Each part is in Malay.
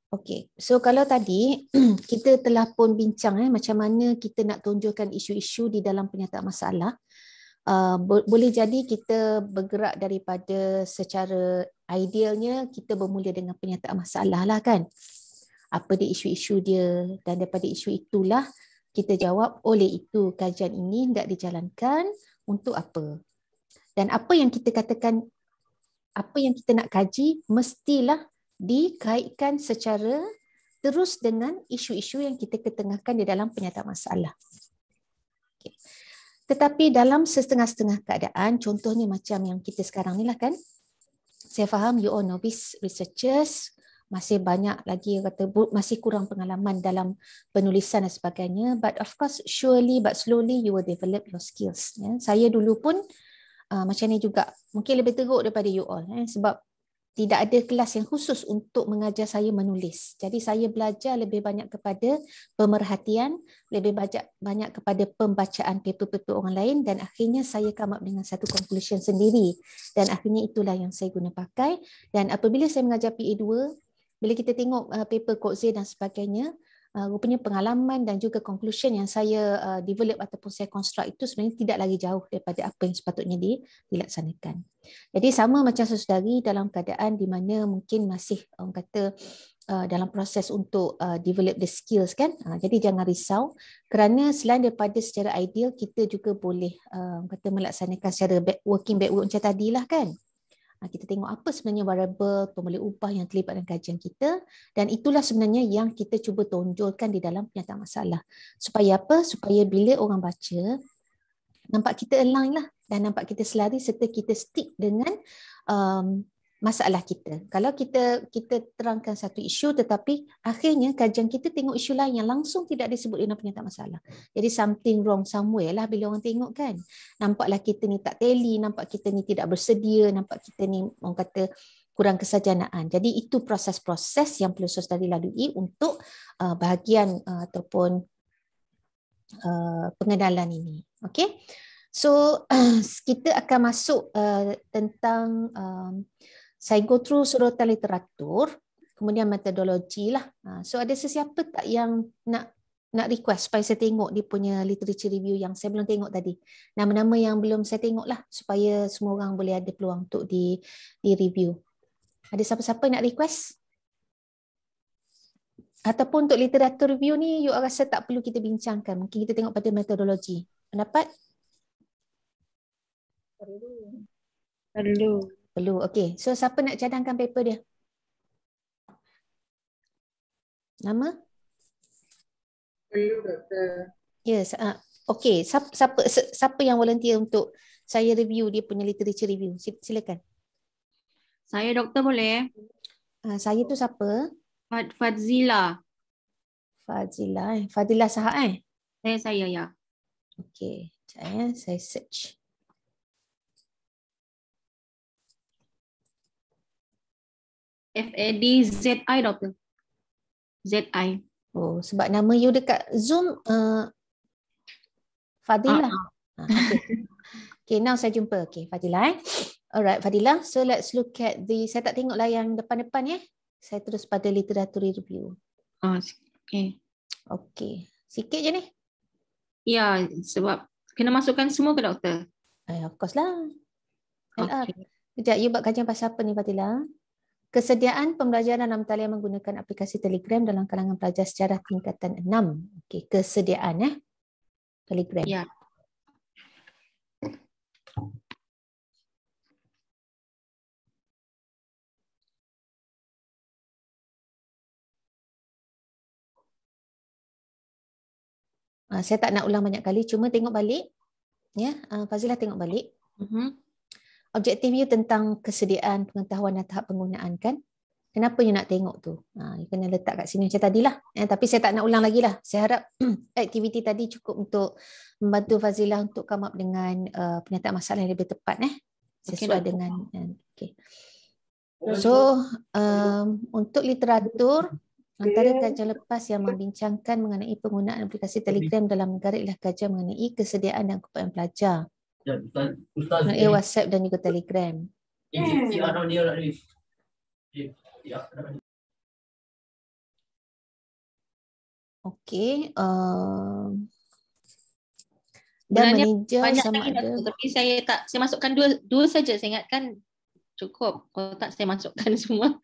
Okey, so kalau tadi kita telah pun bincang macam mana kita nak tonjolkan isu-isu di dalam penyataan masalah. Boleh jadi kita bergerak daripada secara idealnya kita bermula dengan penyataan masalah lah kan. Apa dia isu-isu dia, dan daripada isu itulah kita jawab oleh itu kajian ini hendak dijalankan untuk apa. Dan apa yang kita katakan, apa yang kita nak kaji mestilah dikaitkan secara terus dengan isu-isu yang kita ketengahkan di dalam penyataan masalah. Okay. Tetapi dalam setengah-setengah keadaan, contohnya macam yang kita sekarang ni lah kan, saya faham you all novice researchers, masih banyak lagi kata masih kurang pengalaman dalam penulisan dan sebagainya, but of course surely but slowly you will develop your skills. Saya dulu pun macam ni juga, mungkin lebih teruk daripada you all sebab tidak ada kelas yang khusus untuk mengajar saya menulis. Jadi saya belajar lebih banyak kepada pemerhatian, lebih banyak kepada pembacaan paper-paper orang lain, dan akhirnya saya come up dengan satu conclusion sendiri. Dan akhirnya itulah yang saya guna pakai. Dan apabila saya mengajar PA2, bila kita tengok paper Coetzee dan sebagainya, rupanya pengalaman dan juga conclusion yang saya develop ataupun saya construct itu sebenarnya tidak lagi jauh daripada apa yang sepatutnya dilaksanakan. Jadi sama macam saudari dalam keadaan di mana mungkin masih orang kata dalam proses untuk develop the skills kan. Jadi jangan risau, kerana selain daripada secara ideal kita juga boleh kata melaksanakan secara working backward macam tadilah kan. Kita tengok apa sebenarnya variable pemboleh upah yang terlibat dalam kajian kita, dan itulah sebenarnya yang kita cuba tonjolkan di dalam penyataan masalah. Supaya apa? Supaya bila orang baca, nampak kita align lah dan nampak kita selari serta kita stick dengan masalah kita. Kalau kita terangkan satu isu tetapi akhirnya kajian kita tengok isu lain yang langsung tidak disebut dalam penyataan masalah. Jadi something wrong somewhere lah bila orang tengok kan. Nampaklah kita ni tak tally, nampak kita ni tidak bersedia, nampak kita ni orang kata kurang kesajanaan. Jadi itu proses-proses yang perlu saudari lalui untuk bahagian ataupun pengenalan ini. Okay. So kita akan masuk tentang saya go through surutan literatur, kemudian metodologi lah. So ada sesiapa tak yang nak request supaya saya tengok dia punya literature review yang saya belum tengok tadi. Nama-nama yang belum saya tengok lah supaya semua orang boleh ada peluang untuk di review. Ada siapa-siapa nak request? Ataupun untuk literatur review ni, you rasa tak perlu kita bincangkan. Mungkin kita tengok pada metodologi. Pendapat? Perlu. Okey. So siapa nak cadangkan paper dia? Nama? Perlu, Doktor. Yes. Okey. Siapa yang volunteer untuk saya review dia punya literature review? Silakan. Saya, Doktor, boleh? Saya tu siapa? Fadzila. Fadila Saha Saya ya. Okey. Saya search. FADZI, Doktor. ZI. Oh, sebab nama you dekat Zoom Fadila. Okay, now saya jumpa. Okay, Fadila. Alright, Fadila. So let's look at saya tak tengoklah yang depan-depan Saya terus pada literatur review. Okay. Okay. Sikit je ni. Ya, sebab kena masukkan semua ke, Doktor? Of course lah. LR. Okay. Sekejap, you buat kajian pasal apa ni, Fadila? Kesediaan pembelajaran dalam talian menggunakan aplikasi Telegram dalam kalangan pelajar sejarah tingkatan 6. Okey, kesediaan Telegram. Ya. Saya tak nak ulang banyak kali, cuma tengok balik. Fazilah tengok balik. Objektif you tentang kesediaan pengetahuan dan tahap penggunaan kan? Kenapa you nak tengok tu? You kena letak kat sini macam tadilah. Tapi saya tak nak ulang lagi lah. Saya harap aktiviti tadi cukup untuk membantu Fazilah untuk come up dengan penyataan masalah yang lebih tepat sesuai dengan okay. So untuk literatur, antara kajian lepas yang membincangkan mengenai penggunaan aplikasi Telegram dalam negara ialah kajian mengenai kesediaan dan keupayaan pelajar. Mengenai WhatsApp dan juga Telegram. Okey. Dan Sebenarnya manager banyak sama lagi, ada. doktor, tapi saya masukkan dua saja. Saya ingatkan cukup. Kalau tak saya masukkan semua.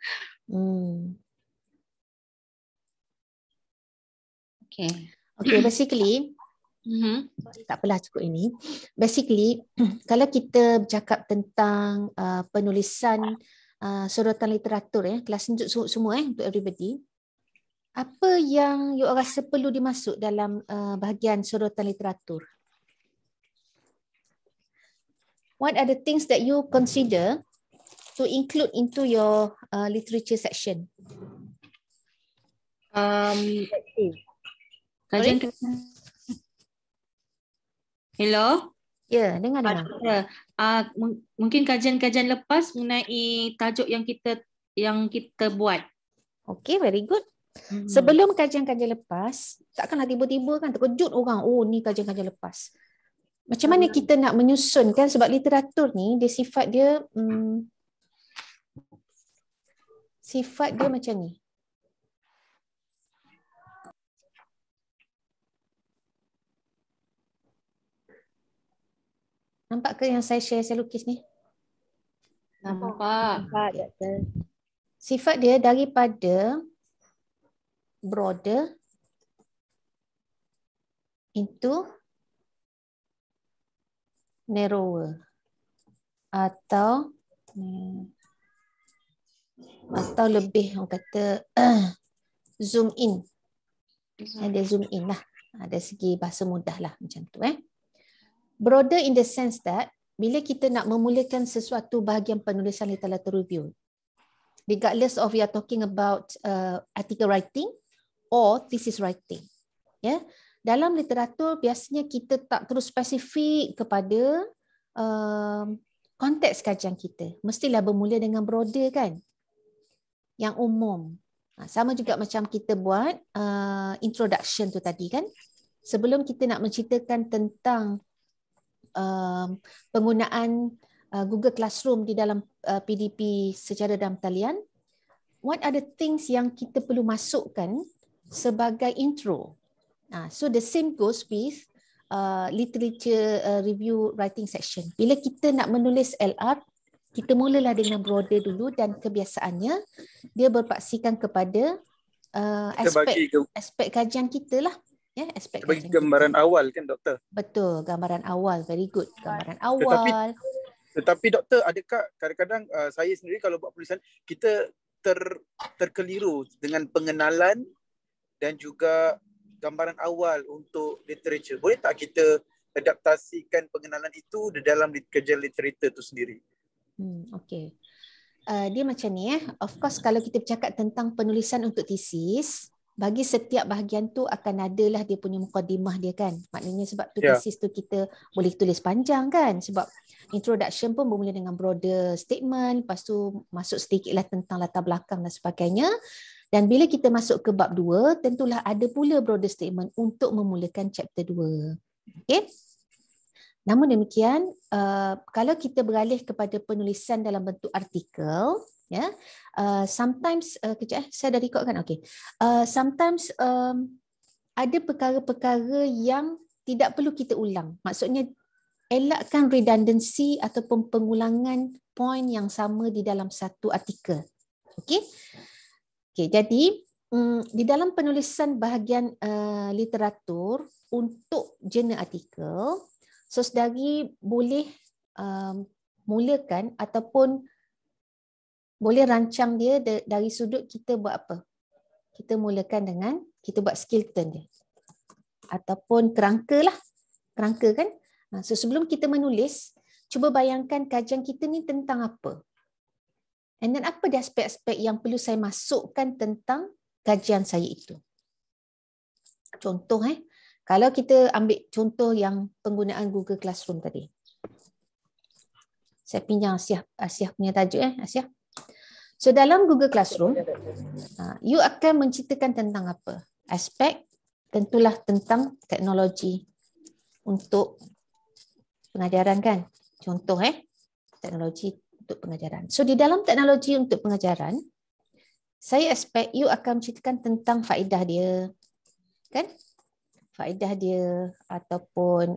Okay. Okay, basically, tak apalah cukup ini. Basically, kalau kita bercakap tentang penulisan sorotan literatur, kelas untuk semua, untuk everybody, apa yang you rasa perlu dimasuk dalam bahagian sorotan literatur? What are the things that you consider to include into your literature section? Kajian. Hello? Ya, dengar. Mungkin kajian-kajian lepas mengenai tajuk yang kita buat. Okay, very good. Sebelum kajian-kajian lepas, takkanlah tiba-tiba kan terkejut orang, oh ni kajian-kajian lepas. Macam mana kita nak menyusunkan, sebab literatur ni dia sifat dia macam ni. Nampak ke yang saya share, saya lukis ni? Nampak. Sifat dia daripada broader into narrower atau lebih orang kata zoom in. Dia zoom in lah. Dari segi bahasa mudah lah macam tu. Broader in the sense that bila kita nak memulakan sesuatu bahagian penulisan literature review, regardless of we are talking about article writing or thesis writing. Dalam literatur biasanya kita tak terus spesifik kepada konteks kajian kita. Mestilah bermula dengan broader kan, yang umum. Sama juga macam kita buat introduction tu tadi kan. Sebelum kita nak menceritakan tentang penggunaan Google Classroom di dalam PDP secara dalam talian, what are the things yang kita perlu masukkan sebagai intro? So the same goes with literature review writing section. Bila kita nak menulis LR, kita mulalah dengan broader dulu dan kebiasaannya dia berpaksikan kepada aspek kajian kita lah. Aspek bagi gambaran awal kan, doktor? Betul, gambaran awal. Very good. Gambaran awal. Tetapi doktor, adakah kadang-kadang saya sendiri kalau buat penulisan, kita terkeliru dengan pengenalan dan juga gambaran awal untuk literature. Boleh tak kita adaptasikan pengenalan itu di dalam kajian literatur itu sendiri? Okay. Dia macam ni. Of course, kalau kita bercakap tentang penulisan untuk tesis, bagi setiap bahagian tu akan adalah dia punya mukadimah dia kan. Maknanya sebab tu tesis tu kita boleh tulis panjang kan. Sebab introduction pun bermula dengan broader statement, lepas tu masuk sedikitlah tentang latar belakang dan sebagainya. Dan bila kita masuk ke bab 2, tentulah ada pula broader statement untuk memulakan chapter 2. Okay? Namun demikian, kalau kita beralih kepada penulisan dalam bentuk artikel, sometimes, saya dah record kan? Okay. Sometimes ada perkara-perkara yang tidak perlu kita ulang. Maksudnya, elakkan redundancy ataupun pengulangan poin yang sama di dalam satu artikel. Okay? Okay, jadi di dalam penulisan bahagian literatur untuk jurnal artikel, saudari boleh mulakan ataupun boleh rancang dia dari sudut kita buat apa? Kita mulakan dengan kita buat skeleton dia. Ataupun kerangka lah. Kerangka kan? So sebelum kita menulis, cuba bayangkan kajian kita ni tentang apa? And then apa dia aspek-aspek yang perlu saya masukkan tentang kajian saya itu? Contoh kalau kita ambil contoh yang penggunaan Google Classroom tadi. Saya pinjam Asiah punya tajuk Asiah. So dalam Google Classroom, you akan menceritakan tentang apa? Aspek tentulah tentang teknologi untuk pengajaran kan? Contoh teknologi untuk pengajaran. So di dalam teknologi untuk pengajaran, saya expect you akan menceritakan tentang faedah dia, kan? Faedah dia ataupun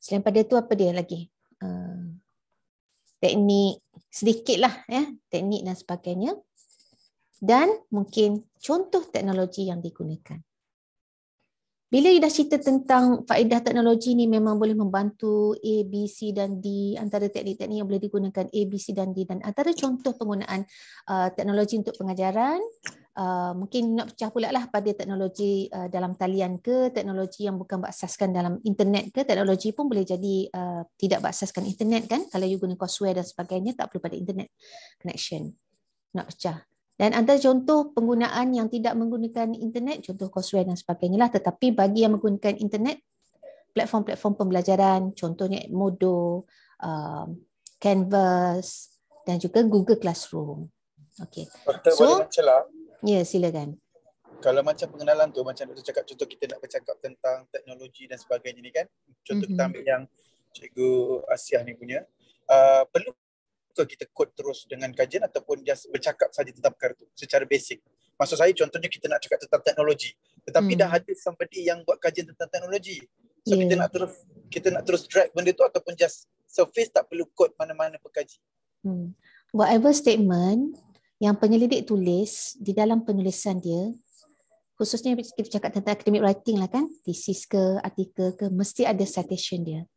selain pada itu apa dia lagi? Teknik sedikitlah ya, teknik dan sebagainya. Dan mungkin contoh teknologi yang digunakan. Bila you dah cerita tentang faedah teknologi ni memang boleh membantu A, B, C dan D, antara teknik-teknik yang boleh digunakan A, B, C dan D, dan antara contoh penggunaan teknologi untuk pengajaran, mungkin nak pecah pula lah pada teknologi dalam talian ke, teknologi yang bukan berasaskan dalam internet ke. Teknologi pun boleh jadi tidak berasaskan internet kan, kalau you guna courseware dan sebagainya tak perlu pada internet connection. Nak pecah. Dan antara contoh penggunaan yang tidak menggunakan internet, contoh courseware dan sebagainya lah. Tetapi bagi yang menggunakan internet, platform-platform pembelajaran, contohnya Edmodo, Canvas dan juga Google Classroom. Okay. Doktor So, boleh mencelah. Ya, silakan. Kalau macam pengenalan tu, macam doktor cakap, contoh kita nak bercakap tentang teknologi dan sebagainya ni kan. Contoh kita ambil yang Cikgu Asiah ni punya. Perlu ke kita kod terus dengan kajian ataupun just bercakap saja tentang perkara tu secara basic? Maksud saya contohnya kita nak cakap tentang teknologi, tetapi dah ada somebody yang buat kajian tentang teknologi. So kita nak terus drag benda tu ataupun just surface, tak perlu kod mana-mana pekaji. Whatever statement yang penyelidik tulis di dalam penulisan dia, khususnya kita cakap tentang academic writing lah kan, thesis ke, artikel ke, mesti ada citation dia.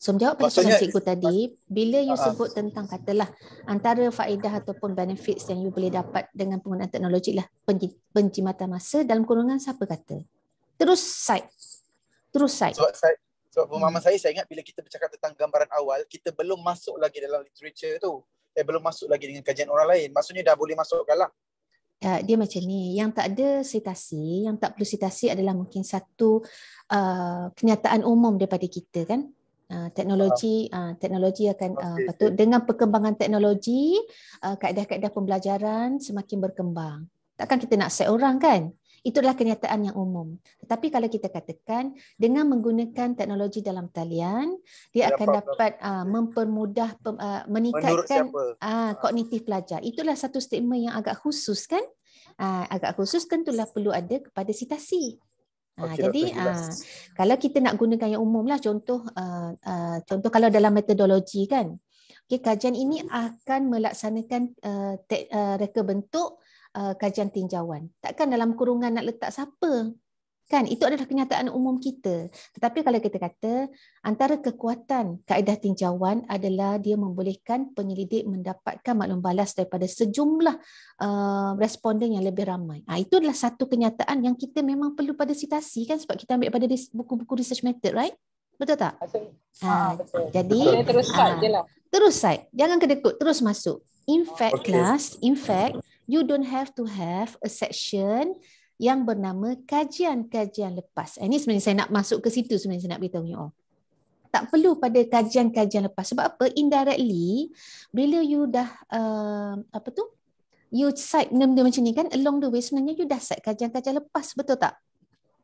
So menjawab pada soalan cikgu tadi, bila you sebut tentang katalah antara faedah ataupun benefits yang you boleh dapat dengan penggunaan teknologi lah penjimatan masa, dalam kurungan siapa kata? Terus cite. Sebab pemahaman saya ingat bila kita bercakap tentang gambaran awal, kita belum masuk lagi dalam literature tu. Belum masuk lagi dengan kajian orang lain. Maksudnya dah boleh masukkan lah. Dia macam ni, yang tak ada citasi, yang tak perlu citasi adalah mungkin satu kenyataan umum daripada kita kan. Teknologi akan patut dengan perkembangan teknologi, kaedah-kaedah pembelajaran semakin berkembang. Takkan kita nak set orang kan? Itu adalah kenyataan yang umum. Tetapi kalau kita katakan dengan menggunakan teknologi dalam talian, dia akan dapat mempermudah, meningkatkan kognitif pelajar. Itulah satu statement yang agak khusus kan? Agak khusus tentulah perlu ada kepada citasi. Jadi kalau kita nak gunakan yang umum lah, contoh kalau dalam metodologi kan, kajian ini akan melaksanakan reka bentuk kajian tinjauan. Takkan dalam kurungan nak letak siapa kan? Itu adalah kenyataan umum kita. Tetapi kalau kita kata antara kekuatan kaedah tinjauan adalah dia membolehkan penyelidik mendapatkan maklum balas daripada sejumlah responden yang lebih ramai. Itu adalah satu kenyataan yang kita memang perlu pada citasi kan, sebab kita ambil pada buku-buku research method, right? Betul tak? Betul. Jadi terus cite, jangan kedekut, terus masuk. In fact, you don't have to have a section yang bernama kajian-kajian lepas. Ini sebenarnya saya nak masuk ke situ, sebenarnya saya nak beritahu you all. Tak perlu pada kajian-kajian lepas. Sebab apa? Indirectly, bila you dah you cite benda macam ni kan, along the way sebenarnya you dah cite kajian-kajian lepas, betul tak?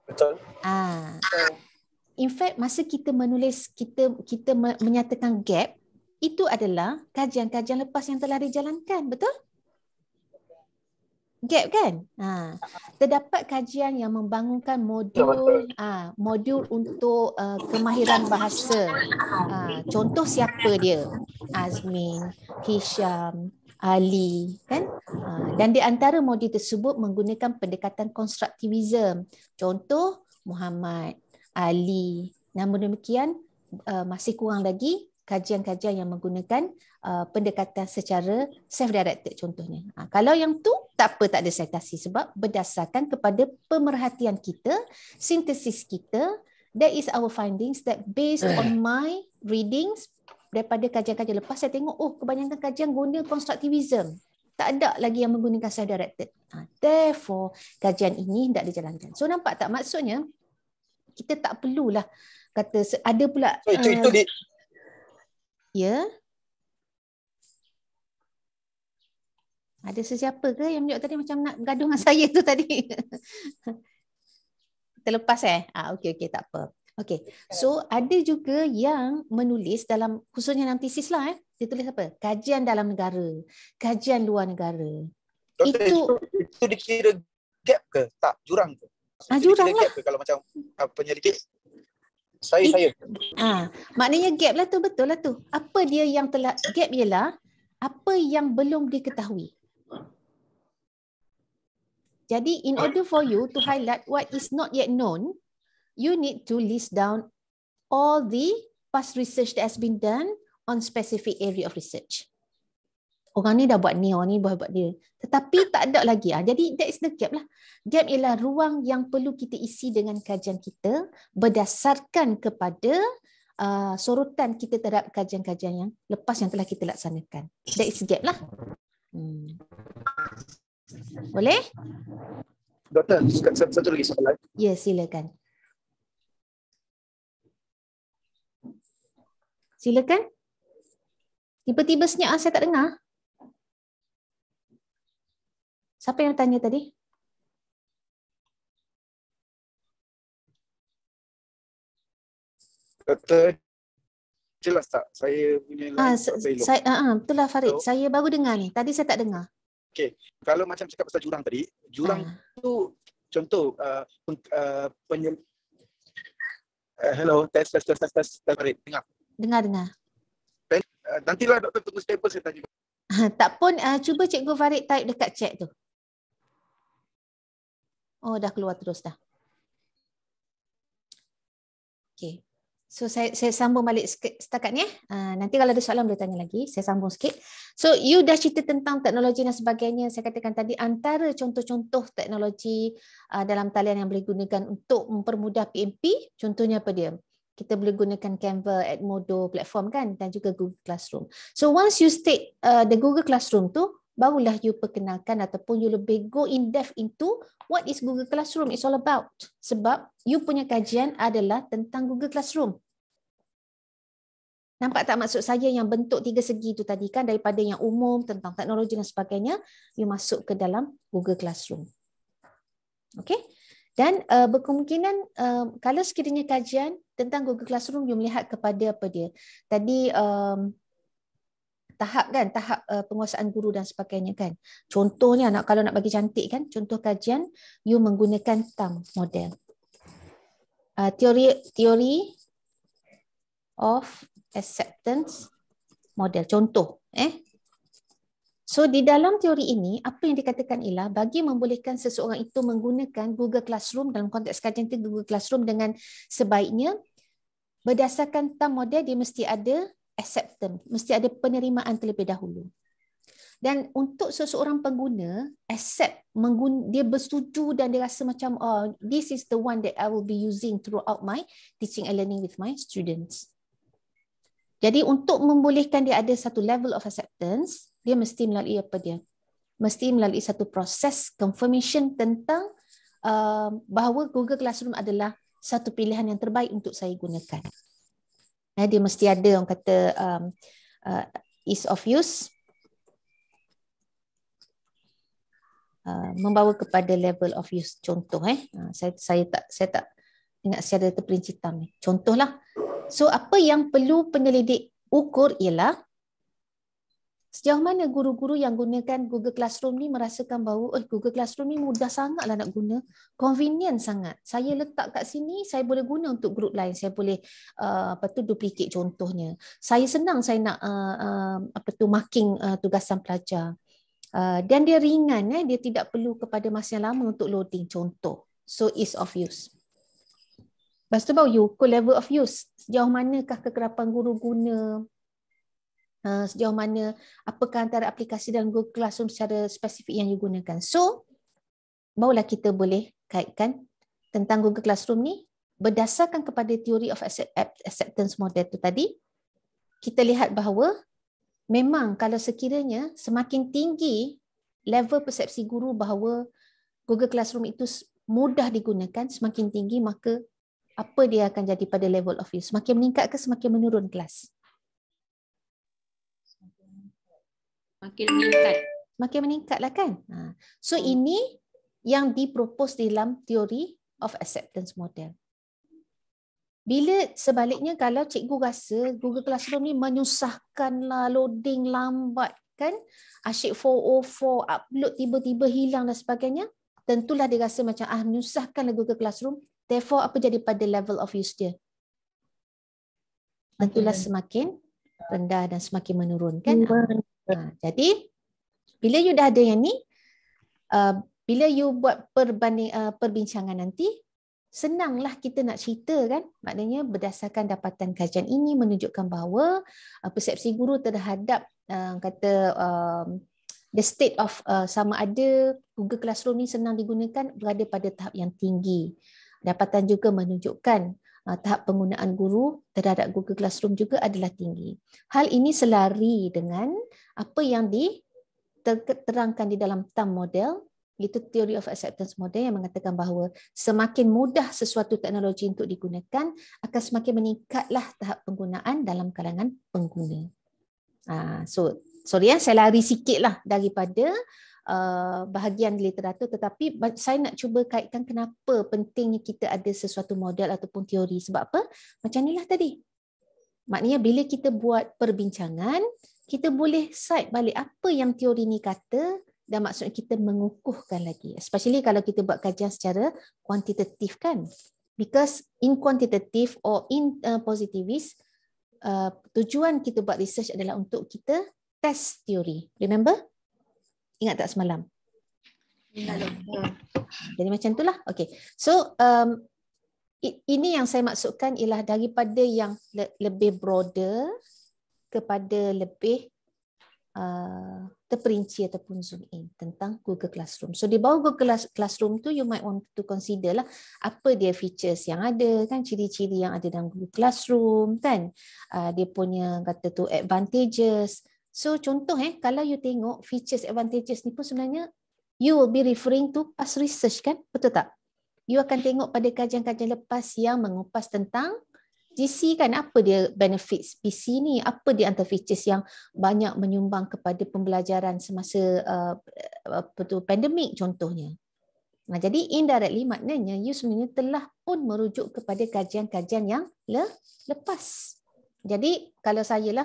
Betul. In fact, masa kita menulis, kita menyatakan gap, itu adalah kajian-kajian lepas yang telah dijalankan, betul? Gap kan? Terdapat kajian yang membangunkan modul untuk kemahiran bahasa. Contoh siapa dia? Azmin, Hisham, Ali kan? Dan di antara modul tersebut menggunakan pendekatan konstruktivism. Contoh Muhammad, Ali. Namun demikian masih kurang lagi kajian-kajian yang menggunakan pendekatan secara self-directed contohnya. Kalau yang tu tak apa, tak ada citasi sebab berdasarkan kepada pemerhatian kita, sintesis kita, that is our findings that based on my readings daripada kajian-kajian lepas, saya tengok kebanyakan kajian guna konstruktivism. Tak ada lagi yang menggunakan self-directed. Therefore, kajian ini tidak dijalankan. So nampak tak maksudnya kita tak perlulah kata ada pula ya. Ada sesiapa ke yang menjawab tadi macam nak gaduh dengan saya tu tadi? Terlepas okey, tak apa. Okey. So ada juga yang menulis dalam, khususnya dalam tesis lah dia tulis apa? Kajian dalam negara, kajian luar negara. Doktor, itu dikira gap ke? Tak, jurang ke? Jurang Kira lah. gap ke kalau macam penyelidik? Saya. Maknanya gap lah tu, betul lah tu. Apa dia yang telah, gap ialah apa yang belum diketahui. Jadi in order for you to highlight what is not yet known, you need to list down all the past research that has been done on specific area of research. Orang ni dah buat ni, orang ni buat dia. Tetapi tak ada lagi. Jadi that is the gap lah. Gap ialah ruang yang perlu kita isi dengan kajian kita berdasarkan kepada sorotan kita terhadap kajian-kajian yang lepas yang telah kita laksanakan. That is gap lah. Boleh? Doktor, satu lagi soalan. Ya, silakan. Silakan. Tiba-tiba senyap, saya tak dengar. Siapa yang tanya tadi? Doktor, jelas tak? Saya punya line betul lah Farid. So, saya baru dengar ni. Tadi saya tak dengar. Okay. Kalau macam cakap pasal jurang tadi, jurang tu contoh hello, test Farid, dengar. Dengar. Nantilah doktor tunggu stable saya tanya. Tak pun, cuba Cikgu Farid type dekat chat tu. Oh, dah keluar terus dah. Okay. So, saya sambung balik setakat ni. Nanti kalau ada soalan boleh tanya lagi. Saya sambung sikit. So, you dah cerita tentang teknologi dan sebagainya. Saya katakan tadi, antara contoh-contoh teknologi dalam talian yang boleh gunakan untuk mempermudah PMP, contohnya apa dia? Kita boleh gunakan Canva, Edmodo platform kan, dan juga Google Classroom. So, once you state the Google Classroom tu, barulah you perkenalkan ataupun you lebih go in depth into what is Google Classroom is all about. Sebab you punya kajian adalah tentang Google Classroom. Nampak tak maksud saya yang bentuk 3 segi tu tadi kan, daripada yang umum tentang teknologi dan sebagainya, you masuk ke dalam Google Classroom. Okay? Dan berkemungkinan kalau sekiranya kajian tentang Google Classroom, you melihat kepada apa dia. Tadi tahap penguasaan guru dan sebagainya kan. Contohnya kalau nak bagi cantik kan, contoh kajian you menggunakan TAM model. Theory of acceptance model. Contoh, So di dalam teori ini apa yang dikatakan ialah bagi membolehkan seseorang itu menggunakan Google Classroom dalam konteks kajian itu Google Classroom dengan sebaiknya, berdasarkan TAM model dia mesti ada acceptance, mesti ada penerimaan terlebih dahulu. Dan untuk seseorang pengguna accept, dia bersetuju dan dia rasa macam this is the one that I will be using throughout my teaching and learning with my students. Jadi untuk membolehkan dia ada satu level of acceptance, dia mesti melalui apa dia? Mesti melalui satu proses confirmation tentang bahawa Google Classroom adalah satu pilihan yang terbaik untuk saya gunakan. Dia mesti ada orang kata ease of use, membawa kepada level of use. Contoh saya tak ingat secara terperinci hitam ni. Contohlah. So apa yang perlu penyelidik ukur ialah sejauh mana guru-guru yang gunakan Google Classroom ni merasakan bahawa Google Classroom ni mudah sangatlah nak guna, convenient sangat. Saya letak kat sini, saya boleh guna untuk grup lain, saya boleh duplicate contohnya. Saya senang saya nak marking tugasan pelajar. Dan dia ringan, dia tidak perlu kepada masa yang lama untuk loading contoh. So ease of use. Lepas tu baru you ukur level of use. Sejauh manakah kekerapan guru guna, sejauh mana, apakah antara aplikasi dalam Google Classroom secara spesifik yang you gunakan. So, barulah kita boleh kaitkan tentang Google Classroom ni berdasarkan kepada theory of acceptance model tu tadi. Kita lihat bahawa memang kalau sekiranya semakin tinggi level persepsi guru bahawa Google Classroom itu mudah digunakan, semakin tinggi maka apa dia akan jadi pada level of use? Semakin meningkat ke semakin menurun kelas? Makin meningkat lah kan. So ini yang dipropose dalam theory of acceptance model. Bila sebaliknya kalau cikgu rasa Google Classroom ni menyusahkan lah, loading lambat kan, asyik 404, upload tiba-tiba hilang dan sebagainya, tentulah dia rasa macam menyusahkan Google Classroom. Therefore, apa jadi pada level of use dia? Tentulah semakin rendah dan semakin menurun kan. Jadi bila you dah ada yang ni, bila you buat perbincangan nanti, senanglah kita nak cerita kan. Maknanya berdasarkan dapatan kajian ini menunjukkan bahawa persepsi guru terhadap the state of sama ada Google Classroom ni senang digunakan berada pada tahap yang tinggi. Dapatan juga menunjukkan tahap penggunaan guru terhadap Google Classroom juga adalah tinggi. Hal ini selari dengan apa yang diterangkan di dalam TAM model, iaitu Theory of Acceptance Model, yang mengatakan bahawa semakin mudah sesuatu teknologi untuk digunakan, akan semakin meningkatlah tahap penggunaan dalam kalangan pengguna. Sorry saya lari sikit lah daripada bahagian literatur, tetapi saya nak cuba kaitkan kenapa pentingnya kita ada sesuatu model ataupun teori. Sebab apa? Macam inilah tadi. Maknanya bila kita buat perbincangan, kita boleh cite balik apa yang teori ni kata dan maksudnya kita mengukuhkan lagi. Especially kalau kita buat kajian secara kuantitatif kan. Because in quantitative or in positivist, tujuan kita buat research adalah untuk kita test teori. Remember? Ingat tak semalam? Jadi macam itulah. Okay. So ini yang saya maksudkan ialah daripada yang lebih broader kepada lebih terperinci ataupun zoom in tentang Google Classroom. So di bawah Google Classroom tu you might want to consider lah apa dia features yang ada kan, ciri-ciri yang ada dalam Google Classroom kan, dia punya kata tu advantages. So contoh kalau you tengok features advantages ni pun sebenarnya you will be referring to past research kan, betul tak? You akan tengok pada kajian-kajian lepas yang mengupas tentang GC kan, apa dia benefits PC ni, apa dia antara features yang banyak menyumbang kepada pembelajaran semasa pandemik contohnya. Nah, jadi indirectly maknanya you sebenarnya telah pun merujuk kepada kajian-kajian yang lepas. Jadi kalau saya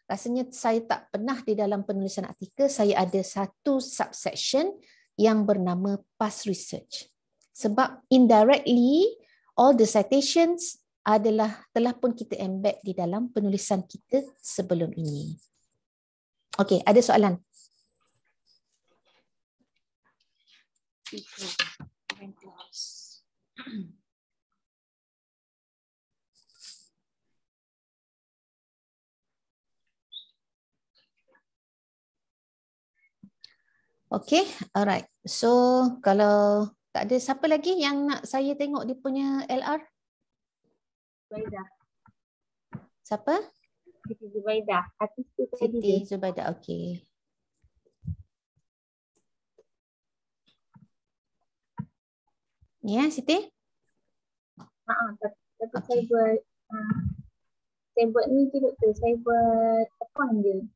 rasanya saya tak pernah di dalam penulisan artikel saya ada satu subsection yang bernama past research. Sebab indirectly all the citations telah pun kita embed di dalam penulisan kita sebelum ini. Okey, ada soalan? Okay, alright. So kalau tak ada, siapa lagi yang nak saya tengok dia punya LR? Zubaidah. Siapa? Siti Zubaidah. Siti Zubaidah, okay. Ya, Siti? Tapi okay. Saya buat ni je tu. Saya buat point je.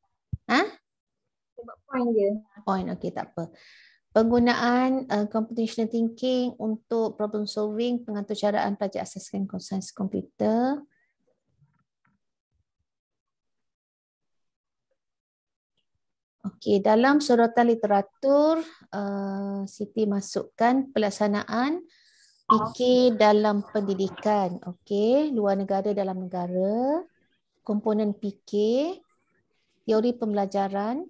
Saya buat point je. Point, okay, tak apa. Penggunaan computational thinking untuk problem solving, pengatur caraan pelajar asaskan sains komputer. Okey, dalam sorotan literatur, Siti masukkan pelaksanaan fikir dalam pendidikan. Okey, luar negara, dalam negara, komponen fikir, teori pembelajaran,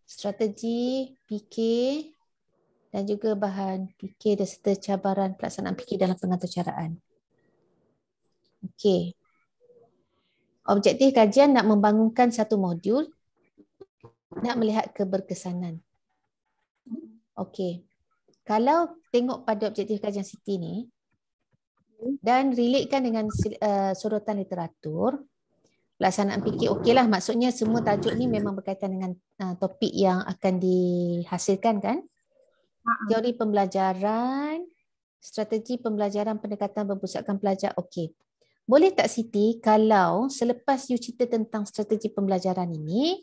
strategi fikir dan juga bahan fikir dan serta cabaran pelaksanaan fikir dalam pengaturcaraan. Okey. Objektif kajian nak membangunkan satu modul, nak melihat keberkesanan. Okey. Kalau tengok pada objektif kajian Siti ni dan relatekan dengan sorotan literatur, pelaksanaan fikir okeylah, maksudnya semua tajuk ni memang berkaitan dengan topik yang akan dihasilkan kan? Teori pembelajaran, strategi pembelajaran, pendekatan berpusatkan pelajar. Okey. Boleh tak Siti kalau selepas you cerita tentang strategi pembelajaran ini,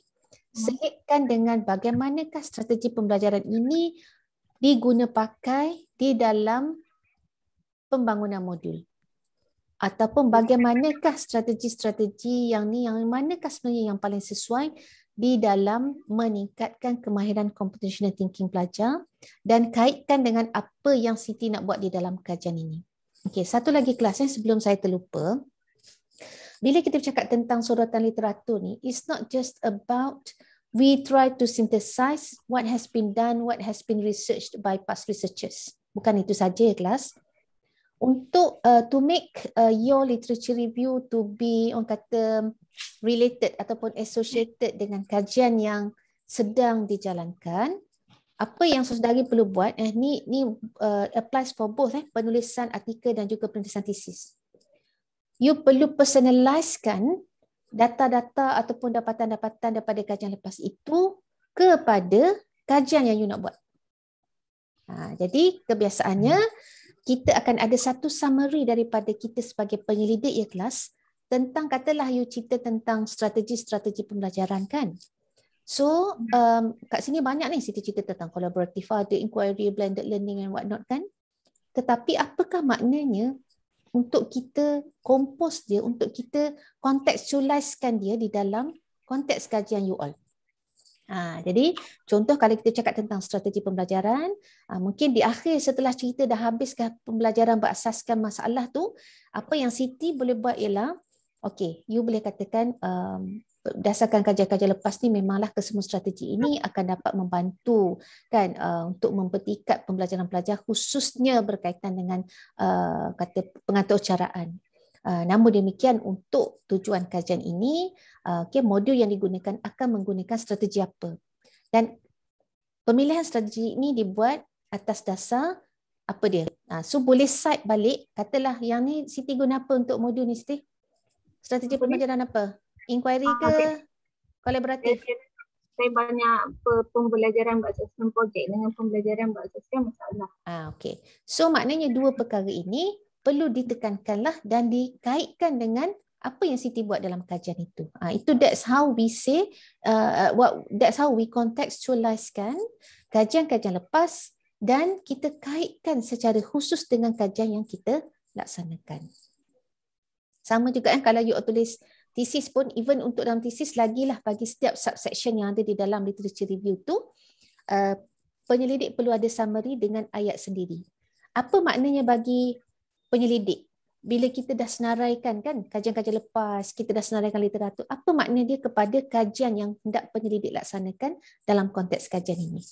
selitkan dengan bagaimanakah strategi pembelajaran ini diguna pakai di dalam pembangunan modul? Ataupun bagaimanakah strategi-strategi yang ni, yang manakah sebenarnya yang paling sesuai di dalam meningkatkan kemahiran computational thinking pelajar dan kaitkan dengan apa yang Siti nak buat di dalam kajian ini. Okey, satu lagi kelas sebelum saya terlupa. Bila kita bercakap tentang sorotan literatur ni, it's not just about we try to synthesize what has been done, what has been researched by past researchers. Bukan itu saja kelas. Untuk to make your literature review to be orang kata related ataupun associated dengan kajian yang sedang dijalankan, apa yang saudari perlu buat ni applies for both penulisan artikel dan juga penulisan tesis. You perlu personalizekan data-data ataupun dapatan-dapatan daripada kajian lepas itu kepada kajian yang you nak buat. Jadi kebiasaannya kita akan ada satu summary daripada kita sebagai penyelidik ya kelas tentang katalah you cerita tentang strategi-strategi pembelajaran kan. So kat sini banyak ni Siti cerita tentang collaborative ada inquiry, blended learning and what not kan. Tetapi apakah maknanya untuk kita kompos dia, untuk kita contextualizekan dia di dalam konteks kajian you all. Jadi contoh kalau kita cakap tentang strategi pembelajaran, mungkin di akhir setelah cerita dah habiskan pembelajaran berasaskan masalah tu, apa yang Siti boleh buat ialah, okay, you boleh katakan berdasarkan kajian-kajian lepas ni memanglah kesemua strategi ini akan dapat membantu kan untuk mempertingkat pembelajaran pelajar khususnya berkaitan dengan kata pengaturcaraan. Namun demikian untuk tujuan kajian ini, modul yang digunakan akan menggunakan strategi apa. Dan pemilihan strategi ini dibuat atas dasar apa dia. So boleh cite balik, katalah yang ni Siti guna apa untuk modul ni Siti? Strategi pembelajaran apa? Inquiry ke? Kolaboratif? Saya banyak pembelajaran berasaskan projek dengan pembelajaran berasaskan masalah. Okay. So maknanya dua perkara ini perlu ditekankanlah dan dikaitkan dengan apa yang Siti buat dalam kajian itu. That's how we say, that's how we contextualizekan kajian-kajian lepas dan kita kaitkan secara khusus dengan kajian yang kita laksanakan. Sama juga kalau you tulis tesis pun, even untuk dalam tesis lagilah bagi setiap subsection yang ada di dalam literature review tu, penyelidik perlu ada summary dengan ayat sendiri. Apa maknanya bagi penyelidik? Bila kita dah senaraikan kan kajian-kajian lepas, kita dah senaraikan literatur, apa makna dia kepada kajian yang hendak penyelidik laksanakan dalam konteks kajian ini?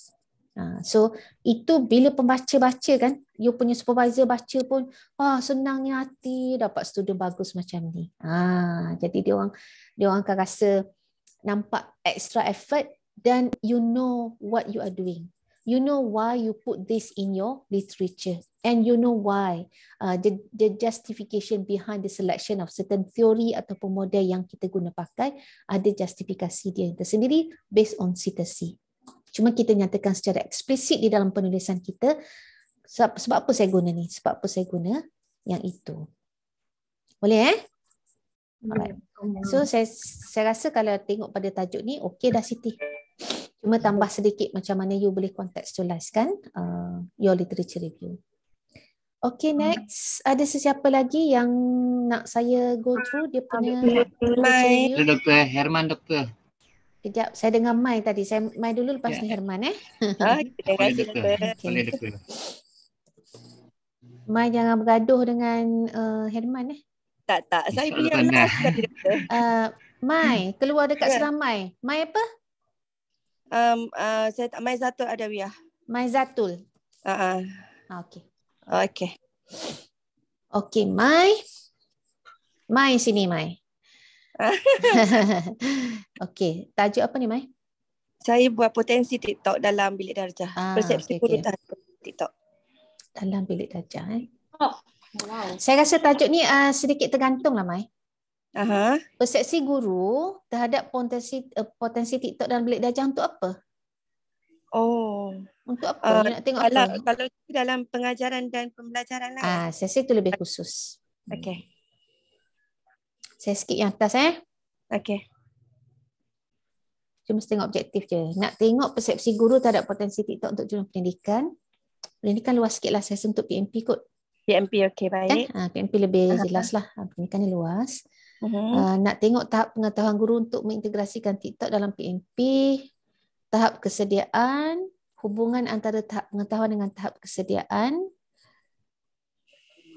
So itu bila pembaca baca kan, you punya supervisor baca pun, senangnya hati dapat student bagus macam ni. Jadi dia orang akan rasa nampak extra effort dan you know what you are doing. You know why you put this in your literature. And you know why the justification behind the selection of certain theory ataupun model yang kita guna pakai ada justifikasi dia tersendiri based on citacy. Cuma kita nyatakan secara eksplisit di dalam penulisan kita sebab apa saya guna ni, sebab apa saya guna yang itu. Boleh Alright. So saya rasa kalau tengok pada tajuk ni okey dah Siti. Cuma tambah sedikit macam mana you boleh contextualizekan your literature review. Okay, next. Ada sesiapa lagi yang nak saya go through dia punya Mai. Doktor Herman, doktor. Kejap, saya dengar Mai tadi. Saya Mai dulu lepas ni Herman Terima kasih doktor. Boleh doktor. Mai jangan bergaduh dengan Herman Tak, saya punya last sekali doktor. Mai, keluar dekat seramai. Mai apa? Saya tak Mai Zatul Adawiyah. Mai Zatul. Okey. Okey. Okey, Mai. Mai sini, Mai. Okey, tajuk apa ni, Mai? Saya buat potensi TikTok dalam bilik darjah. Persepsi guru terhadap TikTok. Dalam bilik darjah, Wow. Saya rasa tajuk ni sedikit tergantung lah, Mai. Persepsi guru terhadap potensi TikTok dalam bilik darjah untuk apa? Untuk apa? Nak tengok kalau dalam pengajaran dan pembelajaran lah. Saya rasa itu lebih khusus. Okey. Saya skip yang atas Okey. Cuma tengok objektif je. Nak tengok persepsi guru terhadap potensi TikTok untuk jurusan pendidikan. Pendidikan luas sikit lah. Saya sentuh PMP kot. PMP okey baik. PMP lebih jelas lah. Pendidikan ni luas. Nak tengok tahap pengetahuan guru untuk mengintegrasikan TikTok dalam PMP, tahap kesediaan, hubungan antara tahap pengetahuan dengan tahap kesediaan,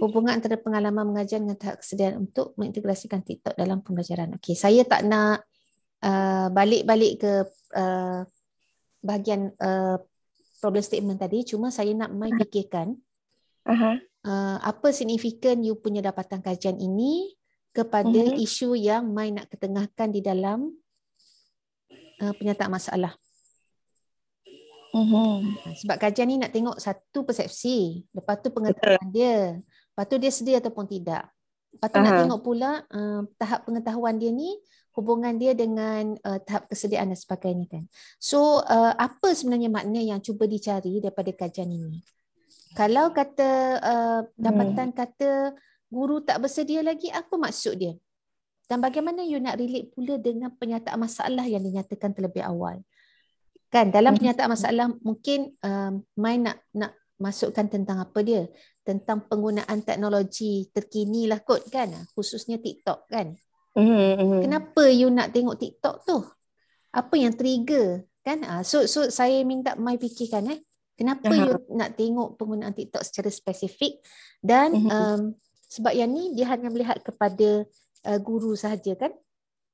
hubungan antara pengalaman mengajar dengan tahap kesediaan untuk mengintegrasikan TikTok dalam pembelajaran. Okey, saya tak nak balik-balik ke bahagian problem statement tadi, cuma saya nak Mai fikirkan apa signifikan you punya dapatan kajian ini kepada isu yang Mai nak ketengahkan di dalam penyataan masalah. Sebab kajian ni nak tengok satu persepsi, lepas tu pengetahuan dia, lepas tu dia sedia ataupun tidak. Lepas tu nak tengok pula tahap pengetahuan dia ni, hubungan dia dengan tahap kesediaan dan sebagainya kan. So apa sebenarnya makna yang cuba dicari daripada kajian ini? Kalau kata dapatan kata guru tak bersedia lagi, apa maksud dia? Dan bagaimana you nak relate pula dengan penyataan masalah yang dinyatakan terlebih awal? Kan dalam penyataan masalah mungkin Mai nak masukkan tentang apa dia? Tentang penggunaan teknologi terkini lah kot kan, khususnya TikTok kan. Kenapa you nak tengok TikTok tu? Apa yang trigger kan? So saya minta Mai fikirkan kenapa you nak tengok penggunaan TikTok secara spesifik, dan sebab yang ni dia hanya melihat kepada guru sahaja kan?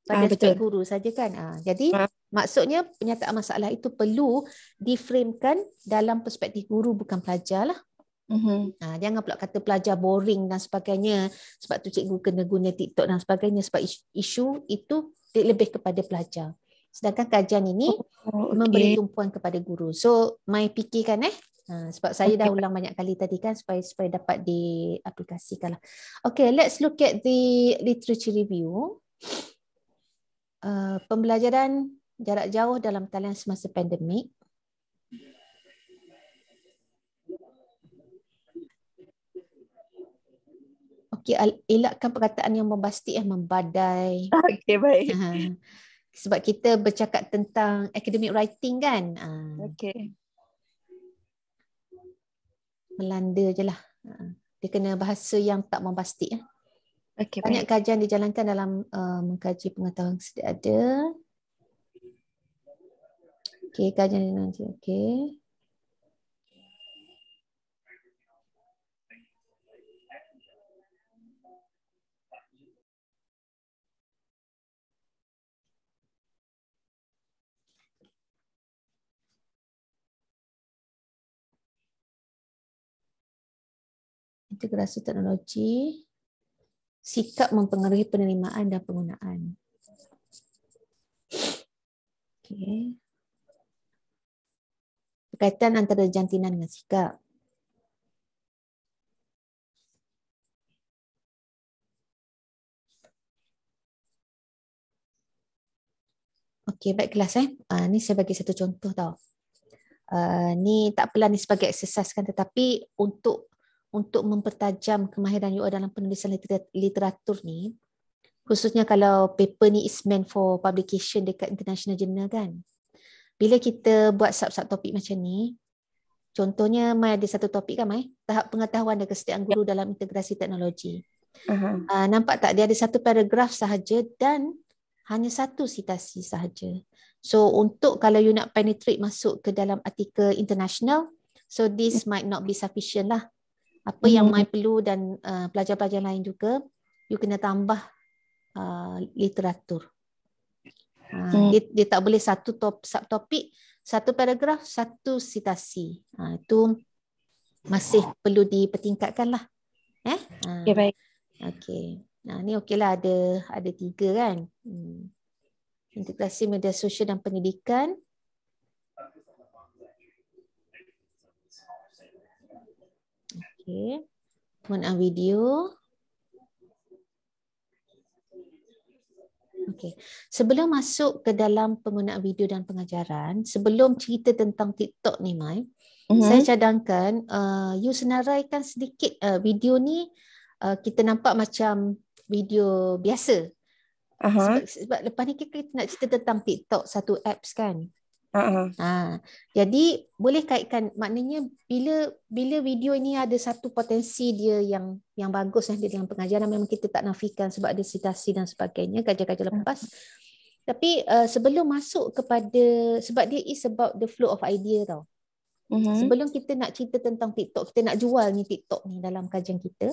Pada aspek guru saja kan. Jadi maksudnya penyataan masalah itu perlu diframekan dalam perspektif guru, bukan pelajar lah. Jangan pula kata pelajar boring dan sebagainya, sebab tu cikgu kena guna TikTok dan sebagainya, sebab isu itu lebih kepada pelajar. Sedangkan kajian ini memberi tumpuan kepada guru. So Mai fikirkan sebab saya dah ulang banyak kali tadi kan, supaya dapat diaplikasikan lah. Okay, let's look at the literature review. Pembelajaran jarak jauh dalam talian semasa pandemik. Okey, elakkan perkataan yang bombastik, membadai. Okey, baik. Sebab kita bercakap tentang academic writing kan. Okey. Melanda je lah. Dia kena bahasa yang tak bombastik. Okay, banyak kajian dijalankan dalam mengkaji pengetahuan sedia ada. Okey, kajian nanti. Okey. Integrasi teknologi, sikap mempengaruhi penerimaan dan penggunaan. Okay. Berkaitan antara jantinan dengan sikap. Okey, baik kelas ni saya bagi satu contoh tau. Ni tak apalah ni sebagai exercise kan, tetapi untuk mempertajam kemahiran you dalam penulisan literatur ni, khususnya kalau paper ni is meant for publication dekat international journal kan. Bila kita buat sub topik macam ni, contohnya Mai ada satu topik kan Mai, tahap pengetahuan dan kesediaan guru dalam integrasi teknologi. Nampak tak, dia ada satu paragraf sahaja dan hanya satu citasi sahaja. So untuk kalau you nak penetrate masuk ke dalam artikel international, so this might not be sufficient lah. Apa yang Mai perlu dan pelajar-pelajar lain juga, you kena tambah literatur. Dia tak boleh satu subtopik, satu paragraf, satu citasi. Itu masih perlu dipertingkatkan lah. Okay, baik. Okay. Ni okey lah, ada 3 kan. Integrasi media sosial dan pendidikan. Okay. Penggunaan video. Okay. Sebelum masuk ke dalam penggunaan video dan pengajaran, sebelum cerita tentang TikTok ni Mai, saya cadangkan you senaraikan sedikit video ni. Kita nampak macam video biasa. Sebab lepas ni kita nak cerita tentang TikTok, satu apps kan. Jadi boleh kaitkan, maknanya bila video ini ada satu potensi dia yang bagus di dalam pengajaran, memang kita tak nafikan sebab ada citasi dan sebagainya, kajian-kajian lepas. Tapi sebelum masuk kepada, sebab dia is about the flow of idea tau. Sebelum kita nak cerita tentang TikTok, kita nak jual ni TikTok ni dalam kajian kita,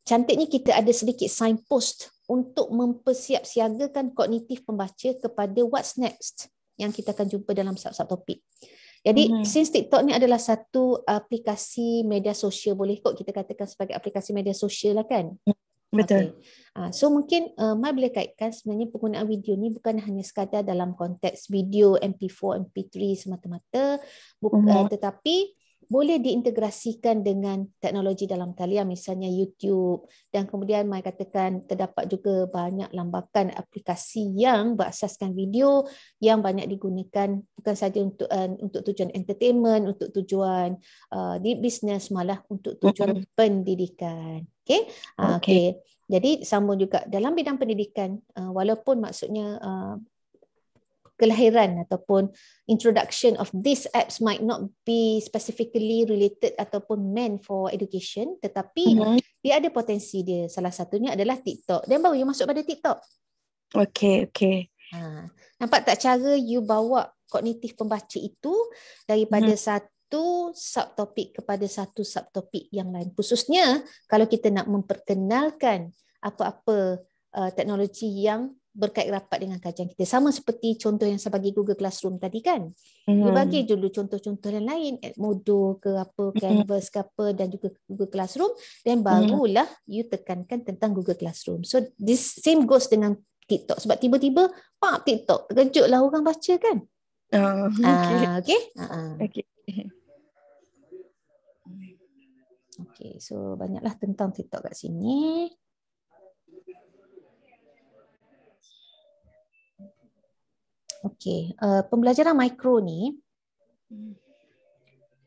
cantiknya kita ada sedikit signpost untuk mempersiapsiagakan kognitif pembaca kepada what's next yang kita akan jumpa dalam sub-topik. Jadi since TikTok ni adalah satu aplikasi media sosial, boleh kot kita katakan sebagai aplikasi media sosial lah kan? Betul. Okay. So mungkin Mai boleh kaitkan sebenarnya penggunaan video ni bukan hanya sekadar dalam konteks video MP4, MP3 semata-mata, tetapi boleh diintegrasikan dengan teknologi dalam talian, misalnya YouTube, dan kemudian Mai katakan terdapat juga banyak lambakan aplikasi yang berasaskan video yang banyak digunakan bukan sahaja untuk tujuan entertainment, untuk tujuan di bisnes, malah untuk tujuan pendidikan. Okay. Jadi sambung juga dalam bidang pendidikan, walaupun maksudnya kelahiran ataupun introduction of these apps might not be specifically related ataupun meant for education, tetapi dia ada potensi dia. Salah satunya adalah TikTok. Dan baru you masuk pada TikTok. Okay. Nampak tak cara you bawa kognitif pembaca itu daripada satu subtopik kepada satu subtopik yang lain. Khususnya kalau kita nak memperkenalkan apa-apa teknologi yang berkait rapat dengan kajian kita. Sama seperti contoh yang saya bagi Google Classroom tadi kan. You bagi dulu contoh-contoh yang lain, Edmodo ke apa, Canvas ke apa, dan juga Google Classroom, dan barulah you tekankan tentang Google Classroom. So this same goes dengan TikTok. Sebab tiba-tiba TikTok, terkejutlah orang baca kan. Okay, so banyaklah tentang TikTok kat sini. Okey, pembelajaran mikro ni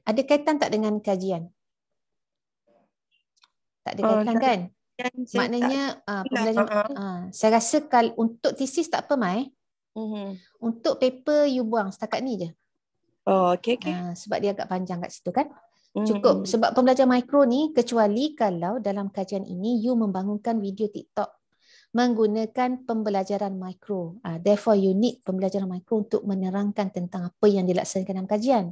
ada kaitan tak dengan kajian? Tak ada kaitan kan? Maknanya pembelajaran, saya rasa kalau untuk tesis tak apa Mai. Untuk paper you buang setakat ni je. Okay. Sebab dia agak panjang kat situ kan? Cukup. Sebab pembelajaran mikro ni, kecuali kalau dalam kajian ini you membangunkan video TikTok menggunakan pembelajaran mikro. Therefore you need pembelajaran mikro untuk menerangkan tentang apa yang dilaksanakan dalam kajian.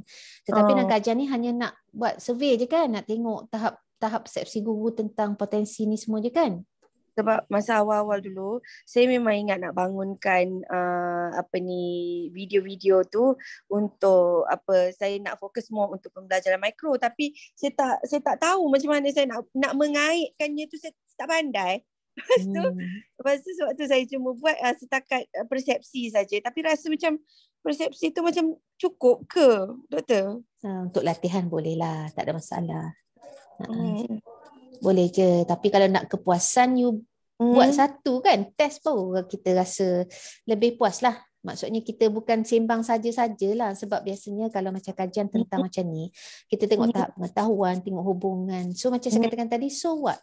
Tetapi dalam kajian ni hanya nak buat survey je kan, nak tengok tahap persepsi guru tentang potensi ni semua je kan. Sebab masa awal-awal dulu saya memang ingat nak bangunkan video-video tu untuk saya nak fokus more untuk pembelajaran mikro, tapi saya tak tahu macam mana saya nak mengaitkannya tu, saya tak pandai. Lepas tu sebab tu saya cuma buat setakat persepsi saja, tapi rasa macam persepsi tu macam cukup ke doktor? Untuk latihan boleh lah, tak ada masalah. Boleh je, tapi kalau nak kepuasan you buat satu kan, test baru kita rasa lebih puas lah. Maksudnya kita bukan sembang saja-sajalah, sebab biasanya kalau macam kajian tentang macam ni, kita tengok tahap pengetahuan, tengok hubungan. So macam saya katakan tadi, so what?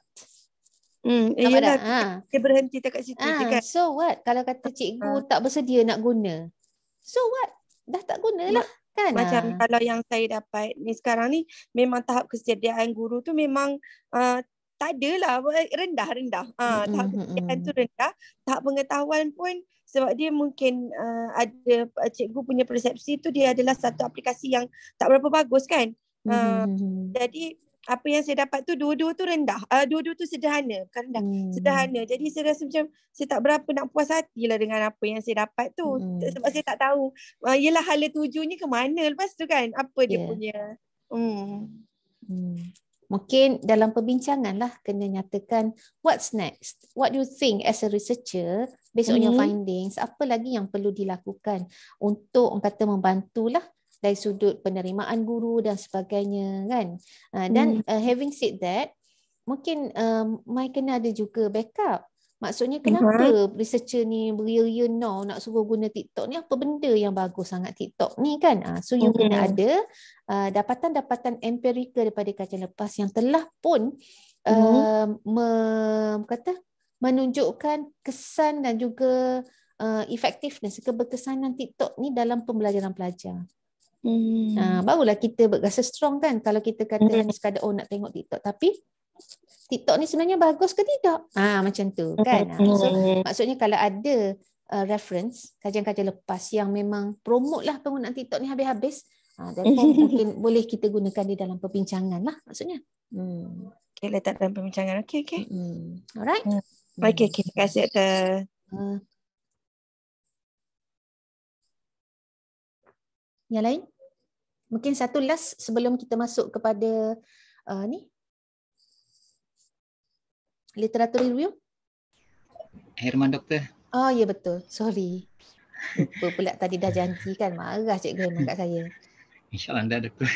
Iyalah, dia berhenti dekat situ je kan. So what? Kalau kata cikgu tak bersedia nak guna, so what? Dah tak gunalah kan. Macam kalau yang saya dapat ni sekarang ni, memang tahap kesediaan guru tu memang tak adalah, rendah. Tahap kesediaan tu rendah. Tahap pengetahuan pun, sebab dia mungkin ada cikgu punya persepsi tu dia adalah satu aplikasi yang tak berapa bagus kan. Jadi apa yang saya dapat tu dua-dua tu rendah. Dua-dua tu sederhana, bukan rendah. Sederhana. Jadi saya rasa macam saya tak berapa nak puas hati lah dengan apa yang saya dapat tu. Sebab saya tak tahu yelah hala tujunya ke mana lepas tu kan. Apa dia punya. Mungkin dalam perbincangan lah kena nyatakan what's next. What do you think as a researcher based on your findings? Apa lagi yang perlu dilakukan untuk orang kata membantulah dari sudut penerimaan guru dan sebagainya kan. Dan having said that, mungkin Mai kena ada juga backup. Maksudnya kenapa researcher ni beria-ria nak suruh guna TikTok ni, apa benda yang bagus sangat TikTok ni kan. So you kena ada dapatan-dapatan empirikal daripada kajian lepas yang telah pun menunjukkan kesan dan juga effectiveness, keberkesanan TikTok ni dalam pembelajaran pelajar. Barulah kita berasa strong kan kalau kita kata hanya sekadar nak tengok TikTok, tapi TikTok ni sebenarnya bagus ke tidak? Macam tu kan. So maksudnya kalau ada reference kajian-kajian lepas yang memang promote lah penggunaan TikTok ni habis-habis, therefore mungkin boleh kita gunakan di dalam perbincangan lah maksudnya. Okay, letak dalam perbincangan. Okay. Alright. Okay, terima kasih Doktor. Yang lain? Mungkin satu last sebelum kita masuk kepada ni literatur review. Herman Doktor. Oh ya betul. Sorry. Lupa pula tadi dah janji kan. Marah Cikgu Herman kat saya. InsyaAllah dah Doktor.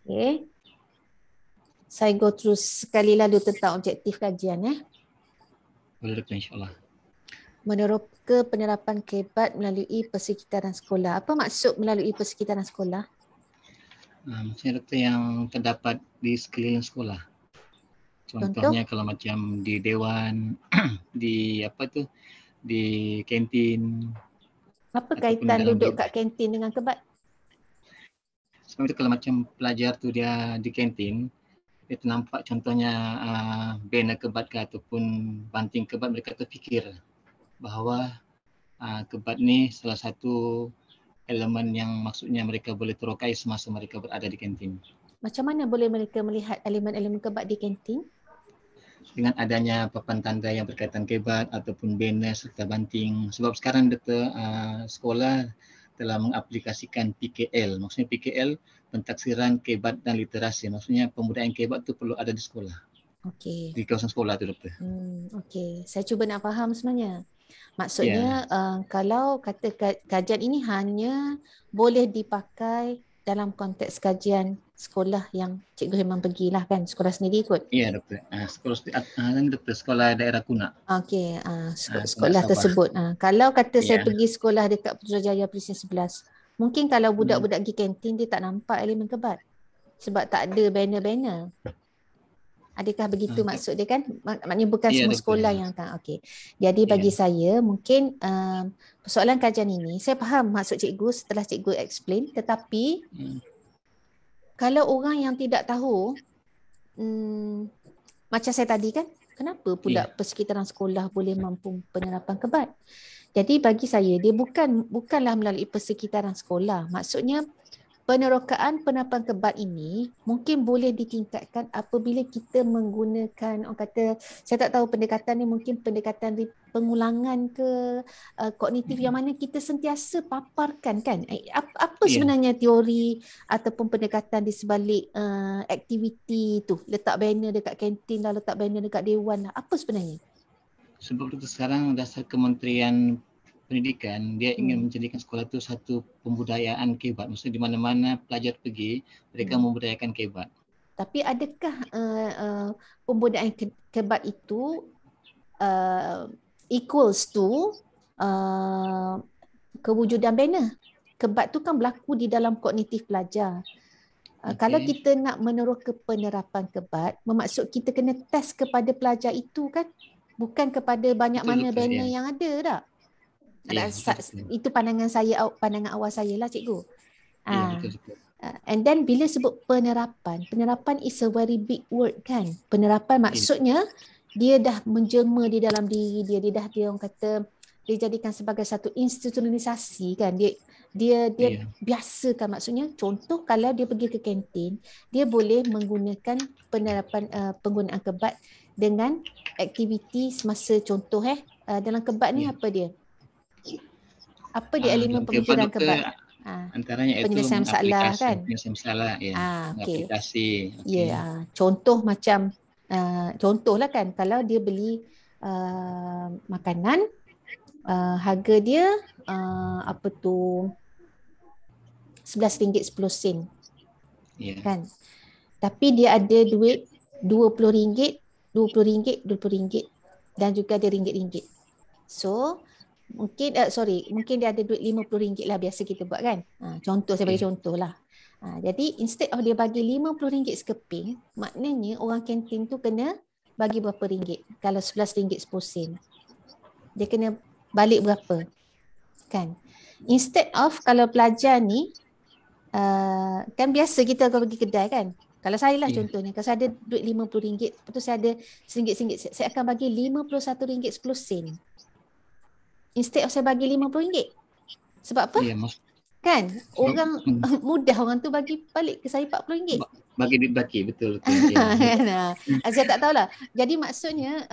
Okay. Saya go through sekali lalu tentang objektif kajian. Boleh Doktor, insyaAllah. Meneroka penerapan kebat melalui persekitaran sekolah. Apa maksud melalui persekitaran sekolah? Maksudnya Doktor yang terdapat di sekeliling sekolah. Contohnya kalau macam di dewan, di di kantin. Apa kaitan duduk kat kantin dengan kebat? Sebab itu kalau macam pelajar tu dia di kantin, dia ternampak contohnya banner kebat ke ataupun banting kebat, mereka terfikir bahawa kebat ni salah satu elemen yang maksudnya mereka boleh terokai semasa mereka berada di kantin. Macam mana boleh mereka melihat elemen-elemen kebat di kantin? Dengan adanya papan tanda yang berkaitan kebat ataupun banner serta banting. Sebab sekarang sekolah telah mengaplikasikan PKL. Maksudnya PKL, pentaksiran kebat dan literasi. Maksudnya pembudayaan kebat tu perlu ada di sekolah. Okey. Di kawasan sekolah tu Doktor. Okey. Saya cuba nak faham sebenarnya. Maksudnya kalau kata kajian ini hanya boleh dipakai dalam konteks kajian sekolah yang Cikgu Herman pergilah kan, sekolah sendiri kot. Ya Doktor. Sekolah daerah Kunak. Okey, sekolah tersebut. Kalau kata saya pergi sekolah dekat Putrajaya Presiden 11, mungkin kalau budak-budak pergi kantin dia tak nampak elemen kebat sebab tak ada banner-banner. Adakah begitu maksud dia kan? Maknanya bukan semua sekolah yang akan. Okey. Jadi bagi saya mungkin persoalan kajian ini, saya faham maksud cikgu setelah cikgu explain, tetapi kalau orang yang tidak tahu, macam saya tadi kan, kenapa pula persekitaran sekolah boleh mampu penerapan kebat? Jadi bagi saya dia bukanlah melalui persekitaran sekolah. Maksudnya penerokaan penerapan kebat ini mungkin boleh ditingkatkan apabila kita menggunakan, orang kata, saya tak tahu pendekatan ni mungkin pendekatan pengulangan ke kognitif yang mana kita sentiasa paparkan kan. Apa sebenarnya teori ataupun pendekatan di sebalik aktiviti tu, letak banner dekat kantin lah, letak banner dekat dewan lah. Apa sebenarnya? Sebab itu sekarang dasar Kementerian Pendidikan, dia ingin menjadikan sekolah itu satu pembudayaan kebat. Maksudnya di mana-mana pelajar pergi, mereka membudayakan kebat. Tapi adakah pembudayaan kebat itu equals to kewujudan banner? Kebat tu kan berlaku di dalam kognitif pelajar. Kalau kita nak meneroka penerapan kebat, bermaksud kita kena test kepada pelajar itu kan? Bukan kepada banyak mana banner yang ada tak? Itu pandangan awal saya lah cikgu. And then bila sebut penerapan is a very big word kan. Penerapan maksudnya dia dah menjelma di dalam diri dia dah orang kata dia jadikan sebagai satu institutionalisasi kan. Dia biasakan, maksudnya contoh kalau dia pergi ke kantin, dia boleh menggunakan penerapan penggunaan kebat dengan aktiviti semasa contoh dalam kebat ni apa dia? Apa dia elemen pemikiran kebat? Antaranya itu penyelesaian masalah kan? Penyelesaian masalah, aplikasi. Contoh macam contohlah kan, kalau dia beli makanan, harga dia RM11.10 kan? Tapi dia ada duit RM20, RM20 dan juga ada ringgit-ringgit. So mungkin dia ada duit RM50 lah, biasa kita buat kan. Contoh, saya bagi contoh lah. Jadi instead of dia bagi RM50 sekeping, maknanya orang kantin tu kena bagi berapa ringgit? Kalau RM11.10. dia kena balik berapa. Kan? Instead of kalau pelajar ni, kan biasa kita kalau pergi kedai kan. Kalau saya lah contohnya, kalau saya ada duit RM50, lepas tu saya ada RM1, saya akan bagi RM51.10. Instead of saya bagi RM50. Sebab apa? Kan? Orang mudah orang tu bagi balik ke saya RM40. Bagi duit baki, betul. Saya tak tahulah. Jadi maksudnya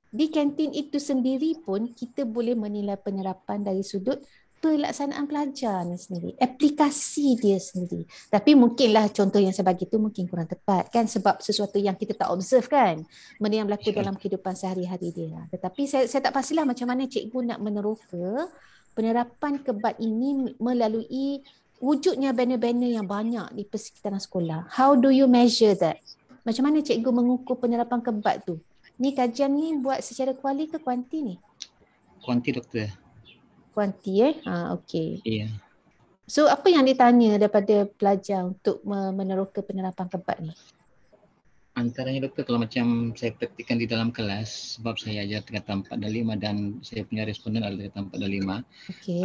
di kantin itu sendiri pun kita boleh menilai penerapan dari sudut pelaksanaan pelajar ni sendiri, aplikasi dia sendiri. Tapi mungkinlah contoh yang saya bagi tu mungkin kurang tepat kan, sebab sesuatu yang kita tak observe kan, benda yang berlaku dalam kehidupan sehari-hari dia. Tetapi saya tak pastilah macam mana cikgu nak meneroka penerapan kebat ini melalui wujudnya banner-banner yang banyak di persekitaran sekolah. How do you measure that? Macam mana cikgu mengukur penerapan kebat tu? Ni kajian ni buat secara kuali ke kuanti ni? Kuanti, doktor. Kuanti okey. Ya. So apa yang ditanya daripada pelajar untuk meneroka penerapan kebat ni? Antaranya doktor, kalau macam saya praktikkan di dalam kelas, sebab saya ajar tingkatan 4 dan 5 dan saya punya responden adalah tingkatan 4 dan 5. Okay.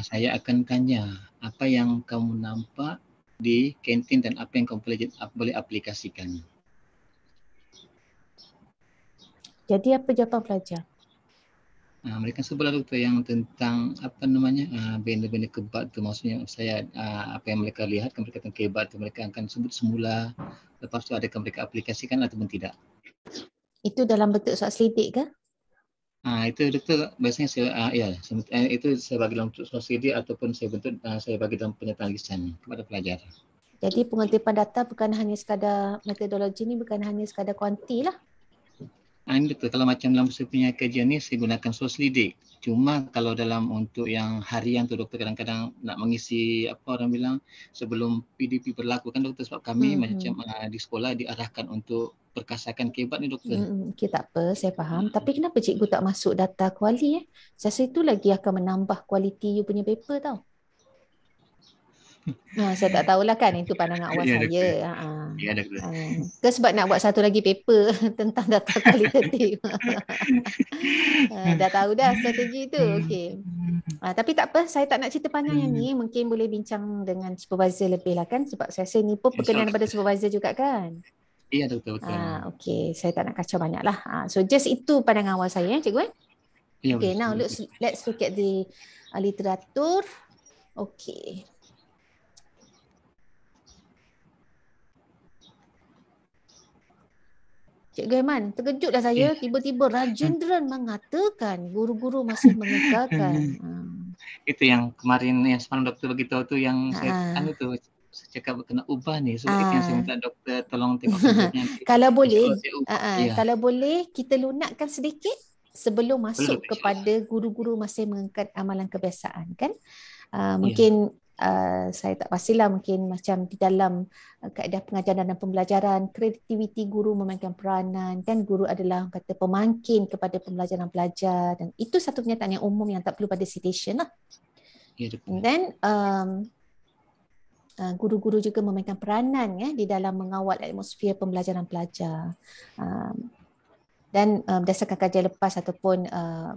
Saya akan tanya, apa yang kamu nampak di kantin dan apa yang kamu boleh aplikasikan. Jadi apa jawapan pelajar? Mereka sebelah doktor yang tentang benda-benda kebat tu, maksudnya saya apa yang mereka lihat kan, mereka tentang kebat tu mereka akan sebut semula, lepas tu adakah mereka aplikasikan ataupun tidak. Itu dalam bentuk soal selidik ke? Itu doktor biasanya saya itu saya bagi dalam soal selidik ataupun saya bagi dalam pernyataan lisan kepada pelajar. Jadi pengutipan data bukan hanya sekadar metodologi ni, bukan hanya sekadar kuanti lah. Ini betul. Kalau macam dalam saya punya kajian ni, saya gunakan soal selidik. Cuma kalau dalam untuk yang harian tu doktor, kadang-kadang nak mengisi apa orang bilang sebelum PDP berlaku kan doktor, sebab kami macam di sekolah diarahkan untuk perkasakan kebat ni doktor. Okay, tak apa, saya faham. Tapi kenapa cikgu tak masuk data kuali? Saya rasa itu lagi akan menambah kualiti you punya paper tau. Saya tak tahulah kan, itu pandangan awal saya. Ya, doktor. Ke sebab nak buat satu lagi paper tentang data kualitatif. Dah tahu dah strategi tu. Okey. Tapi tak apa, saya tak nak cerita panjang yang ni. Mungkin boleh bincang dengan supervisor lebih lah kan, sebab saya rasa ni pun perkenalan daripada supervisor juga kan. Iya, betul. Okey, saya tak nak kacau banyak lah. So just itu pandangan awal saya, cikgu. Okay, now let's look at the literatur. Okay. Cikgu Aiman, terkejutlah saya. Tiba-tiba Rajendran mengatakan guru-guru masih mengekalkan. Itu yang kemarin yang semalam doktor beritahu tu yang saya tu saya cakap kena ubah ni. So itu yang saya minta doktor tolong tengok. Kalau boleh, kalau boleh kita lunakkan sedikit sebelum masuk kepada guru-guru masih mengangkat amalan kebiasaan kan. Mungkin saya tak pastilah, mungkin macam di dalam kaedah pengajaran dan pembelajaran, kreativiti guru memainkan peranan kan, guru adalah kata pemangkin kepada pembelajaran pelajar, dan itu satu pernyataan yang umum yang tak perlu pada citation lah. And then guru-guru juga memainkan peranan di dalam mengawal atmosfer pembelajaran pelajar. Dan berdasarkan kajian lepas ataupun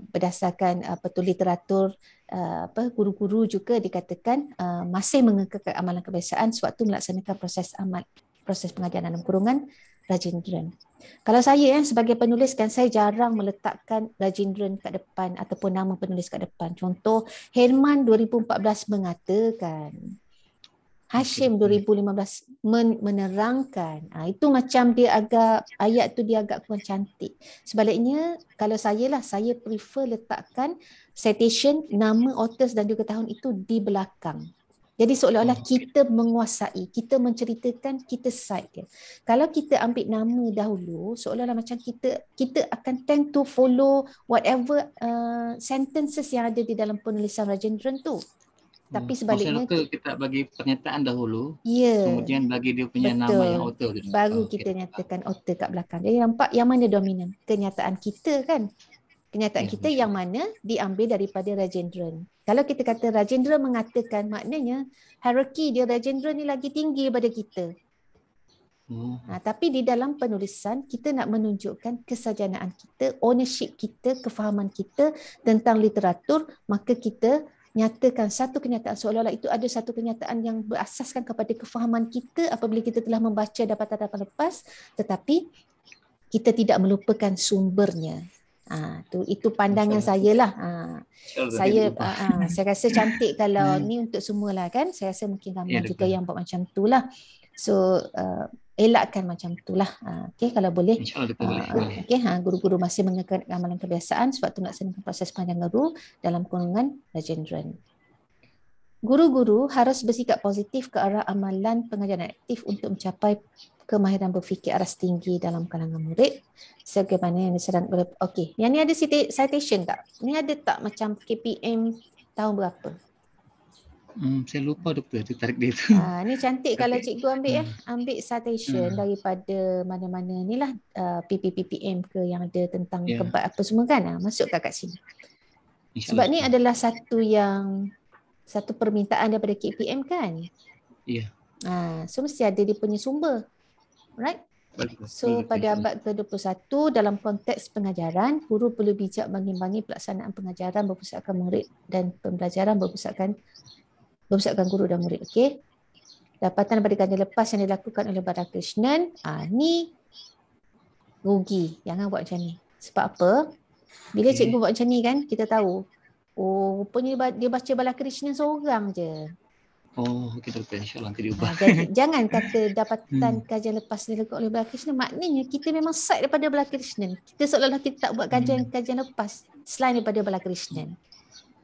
berdasarkan literatur, guru-guru juga dikatakan masih mengekalkan amalan kebiasaan sewaktu melaksanakan proses pengajaran dalam kurungan Rajendran. Kalau saya sebagai penulis kan, saya jarang meletakkan Rajendran kat depan ataupun nama penulis kat depan. Contoh Herman 2014 mengatakan, Hashim 2015 menerangkan. Itu macam dia agak, ayat tu dia agak kurang cantik. Sebaliknya kalau saya prefer letakkan citation, nama authors dan juga tahun itu di belakang. Jadi seolah-olah kita menguasai, kita menceritakan, kita cite dia. Kalau kita ambil nama dahulu, seolah-olah macam kita akan tend to follow whatever sentences yang ada di dalam penulisan Rajendran tu. Tapi sebaliknya kita bagi pernyataan dahulu, kemudian bagi dia punya nama yang author. Baru kita nyatakan author kat belakang. Jadi nampak yang mana dominan? Kenyataan kita kan? Kenyataan kita yang mana diambil daripada Rajendran. Kalau kita kata Rajendran mengatakan, maknanya hierarki dia Rajendran ni lagi tinggi daripada kita. Tapi di dalam penulisan kita nak menunjukkan kesarjanaan kita, ownership kita, kefahaman kita tentang literatur, maka kita nyatakan satu kenyataan seolah-olah itu ada satu kenyataan yang berasaskan kepada kefahaman kita apabila kita telah membaca dapatan-dapatan lepas, tetapi kita tidak melupakan sumbernya. Itu pandangan saya lah. Saya rasa cantik kalau ni untuk semualah kan. Saya rasa mungkin ramai juga yang buat macam tu lah. So elakkan macam tu lah. Okay, kalau boleh. Okay, guru-guru masih mengenakan amalan kebiasaan sebab tu nak senangkan proses panjang guru dalam kurungan Rajendran. Guru-guru harus bersikap positif ke arah amalan pengajaran aktif untuk mencapai kemahiran berfikir aras tinggi dalam kalangan murid sebagaimana yang disarankan oleh. Okey, yang ni ada citation tak? Ni ada tak macam KPM tahun berapa? Saya lupa doktor, tarik dia tu. Ni cantik kalau cikgu ambil ambil citation daripada mana-mana ni lah PPPM ke yang ada tentang kebat apa semua kan, masukkan kat sini. Sebab ni adalah satu permintaan daripada KPM kan? Ya. So mesti ada dia punya sumber. Right? So pada abad ke-21 dalam konteks pengajaran, guru perlu bijak mengimbangi pelaksanaan pengajaran berpusatkan murid dan pembelajaran berpusatkan guru dan murid. Okey. Dapatan daripada kajian lepas yang dilakukan oleh Balakrishnan, ni rugi. Jangan buat macam ni. Sebab apa? Bila cikgu buat macam ni kan, kita tahu rupanya dia baca Balakrishnan seorang je. Okey doktor, insya-Allah nanti diubah. Jangan kata dapatan kajian lepas dilakukan oleh Balakrishnan, maknanya kita memang side daripada Balakrishnan. Kita seolah-olah kita tak buat kajian lepas selain daripada Balakrishnan.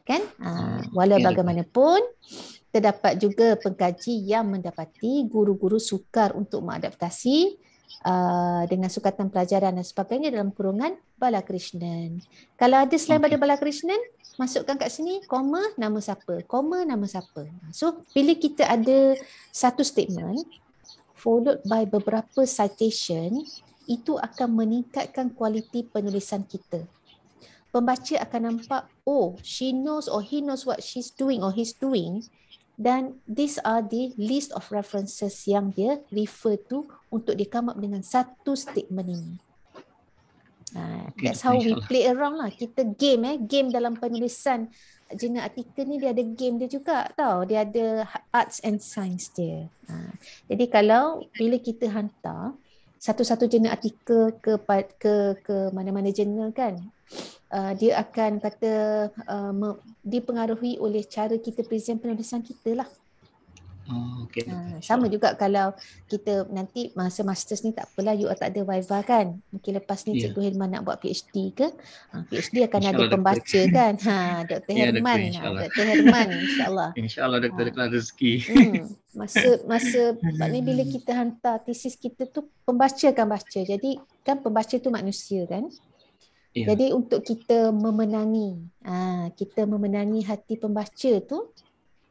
Kan? Walau bagaimanapun, terdapat juga pengkaji yang mendapati guru-guru sukar untuk mengadaptasi dengan sukatan pelajaran dan sebagainya dalam kurungan Balakrishnan. Kalau ada selain pada Balakrishnan, masukkan kat sini koma nama siapa, koma nama siapa. So bila kita ada satu statement followed by beberapa citation, itu akan meningkatkan kualiti penulisan kita. Pembaca akan nampak, she knows or he knows what she's doing or he's doing, dan these are the list of references yang dia refer to untuk dia come up dengan satu statement ini. That's how we play around lah. Kita game dalam penulisan jurnal artikel ni, dia ada game dia juga tau. Dia ada arts and science dia. Jadi kalau bila kita hantar satu-satu jurnal artikel ke mana-mana jurnal kan, dia akan kata dipengaruhi oleh cara kita present penulisan kita lah. Sama juga kalau kita nanti masa masters ni, tak apalah you tak ada Viva kan, mungkin lepas ni Cikgu Herman nak buat PhD ke, PhD akan ada pembaca kan, Dr. Herman, Dr. Herman insyaAllah Doktor ada rezeki. Masa ni bila kita hantar tesis kita tu, pembaca akan baca, jadi kan pembaca tu manusia kan. Jadi untuk kita memenangi hati pembaca tu,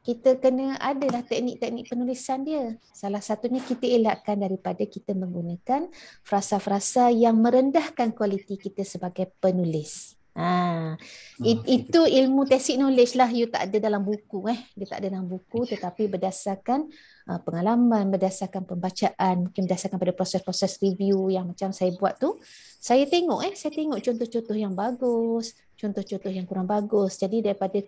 kita kena adalah teknik-teknik penulisan dia. Salah satunya kita elakkan daripada kita menggunakan frasa-frasa yang merendahkan kualiti kita sebagai penulis. Itu ilmu basic knowledge lah, you tak ada dalam buku dia tak ada dalam buku, tetapi berdasarkan pengalaman, berdasarkan pembacaan, mungkin berdasarkan pada proses-proses review yang macam saya buat tu, saya tengok contoh-contoh yang bagus, contoh-contoh yang kurang bagus. Jadi daripada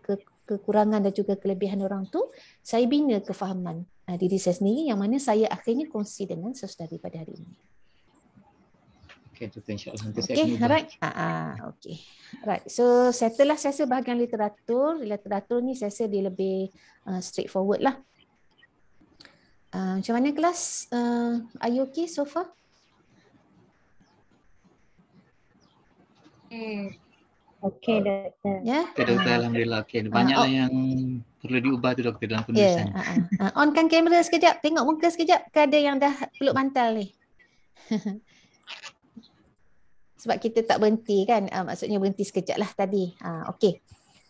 kekurangan dan juga kelebihan orang tu, saya bina kefahaman diri saya sendiri yang mana saya akhirnya kongsi dengan saudari pada hari ini. InsyaAllah nanti saya akan ubah. Alright. Okay. Right. So settle lah saya bahagian literatur. Literatur ni saya rasa dia lebih straightforward lah. Macam mana kelas? Are you okay so far? Okay doktor. Okay doktor, alhamdulillah. Okay, banyaklah yang perlu diubah tu doktor dalam penulisan. Onkan kamera sekejap, tengok muka sekejap. Ke ada yang dah peluk bantal ni? Sebab kita tak berhenti kan, maksudnya berhenti sekejap lah tadi. Okay.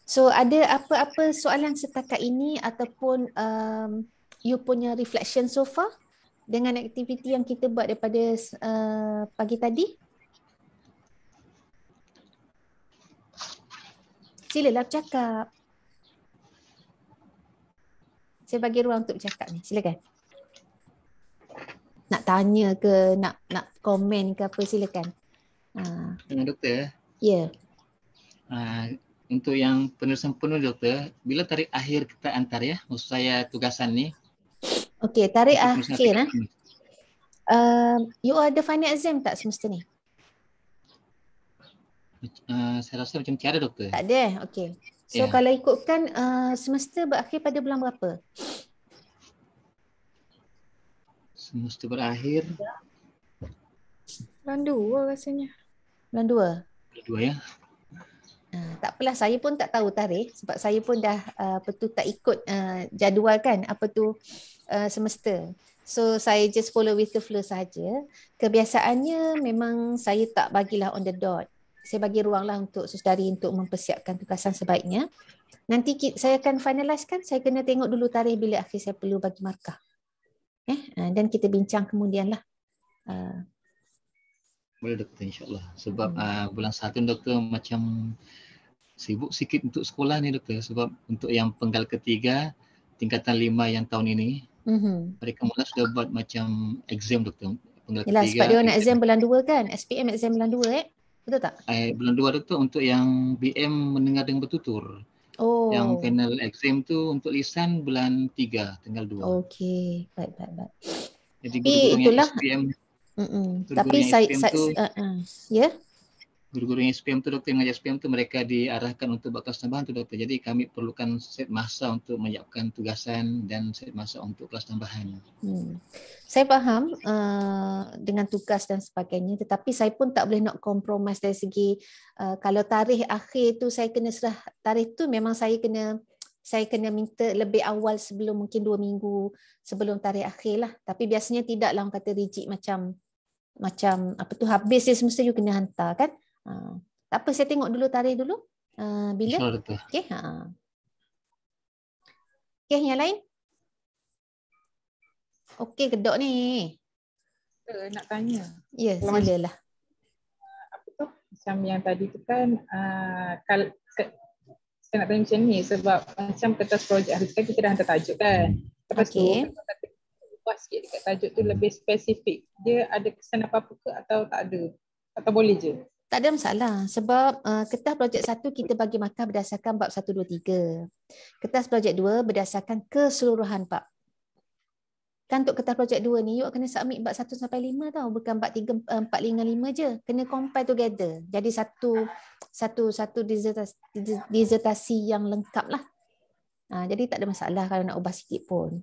So ada apa-apa soalan setakat ini ataupun you punya reflection so far dengan aktiviti yang kita buat daripada pagi tadi? Silalah bercakap. Saya bagi ruang untuk bercakap ni. Silakan. Nak tanya ke, nak komen ke apa, silakan. Doktor. Ya. Untuk yang penulisan penuh doktor, bila tarikh akhir kita antar ya, maksud saya tugasan ni. Okey, tarikh akhir. You ada final exam tak semester ni? Saya rasa macam tiada doktor. Tak ada. Okey. So kalau ikutkan semester berakhir pada bulan berapa? Semester berakhir bulan 2 rasanya. Bulan 2? Bulan 2 ya. Tak apalah, saya pun tak tahu tarikh sebab saya pun dah tak ikut jadual kan semester. So saya just follow with the flow saja. Kebiasaannya memang saya tak bagilah on the dot. Saya bagi ruanglah untuk saudari untuk mempersiapkan tugasan sebaiknya. Nanti saya akan finalizekan, saya kena tengok dulu tarikh bila akhir saya perlu bagi markah. Dan kita bincang kemudianlah. Boleh doktor, insyaAllah. Sebab bulan 1 doktor macam sibuk sikit untuk sekolah ni doktor. Sebab untuk yang penggal ketiga, tingkatan 5 yang tahun ini, mereka mula sudah buat macam exam doktor. Penggal Yalah, ketiga. Sebab dia nak exam bulan 2 kan? SPM exam bulan 2 betul tak? Bulan 2 doktor untuk yang BM mendengar dan bertutur. Oh. Yang final exam tu untuk lisan bulan 3, tanggal 2. Okey, baik. Jadi guru-guru yang SPM tapi saya guru-guru yang SPM tu doktor, yang mengajar SPM tu mereka diarahkan untuk buat kelas tambahan tu doktor. Jadi kami perlukan set masa untuk menyiapkan tugasan dan set masa untuk kelas tambahan. Saya faham dengan tugas dan sebagainya, tetapi saya pun tak boleh nak compromise dari segi kalau tarikh akhir tu saya kena serah tarikh tu, memang saya kena minta lebih awal sebelum mungkin 2 minggu sebelum tarikh akhir lah. Tapi biasanya tidaklah orang kata rigid macam apa tu, habis dia semester you kena hantar kan. Tak apa, saya tengok dulu tarikh dulu. Bila? Okey. Okey, yang lain? Okey, kedok ni. Nak tanya. Ya, silalah. Apa tu? Macam yang tadi tu kan, saya nak tanya macam ni sebab macam kertas projek hari sekarang kita dah hantar tajuk kan. Lepas tu, ubah sikit dekat tajuk tu lebih spesifik. Dia ada kesan apa-apa ke atau tak ada? Atau boleh je? Tak ada masalah sebab kertas projek 1 kita bagi markah berdasarkan bab 1, 2, 3. Kertas projek 2 berdasarkan keseluruhan bab. Kan untuk kertas projek 2 ni, you kena submit bab 1 sampai 5 tau. Bukan bab 3, 4, 5 je. Kena compile together. Jadi satu disertasi yang lengkap lah. Jadi tak ada masalah kalau nak ubah sikit pun.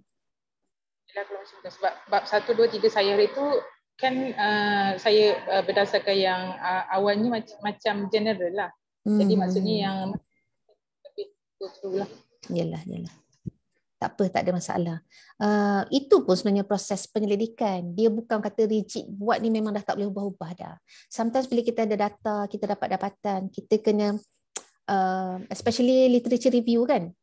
Sebab bab 1, 2, 3 saya hari tu kan saya berdasarkan yang awalnya macam general lah. Jadi maksudnya yang lebih betul lah. Yalah. Tak apa, tak ada masalah. Itu pun sebenarnya proses penyelidikan. Dia bukan kata rigid, buat ni memang dah tak boleh ubah-ubah dah. Sometimes bila kita ada data, kita dapat dapatan, kita kena, especially literature review kan.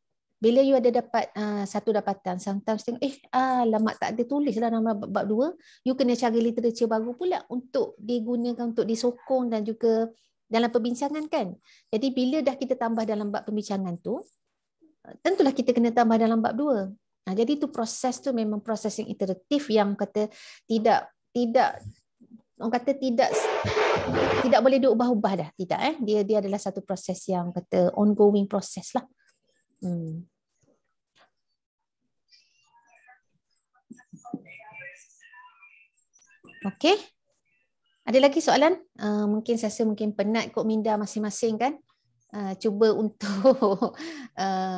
Bila you ada dapat satu dapatan, sometimes tengok, alamak tak ada tulis lah nama bab 2, you kena cari literature baru pula untuk digunakan, untuk disokong dan juga dalam perbincangan kan. Jadi bila dah kita tambah dalam bab pembincangan tu, tentulah kita kena tambah dalam bab 2. Jadi tu proses tu memang proses yang iteratif yang kata tidak orang kata tidak boleh diubah-ubah dah. Tidak dia adalah satu proses yang kata ongoing proses lah. Okey. Ada lagi soalan? Mungkin saya rasa mungkin penat kot minda masing-masing kan. Cuba untuk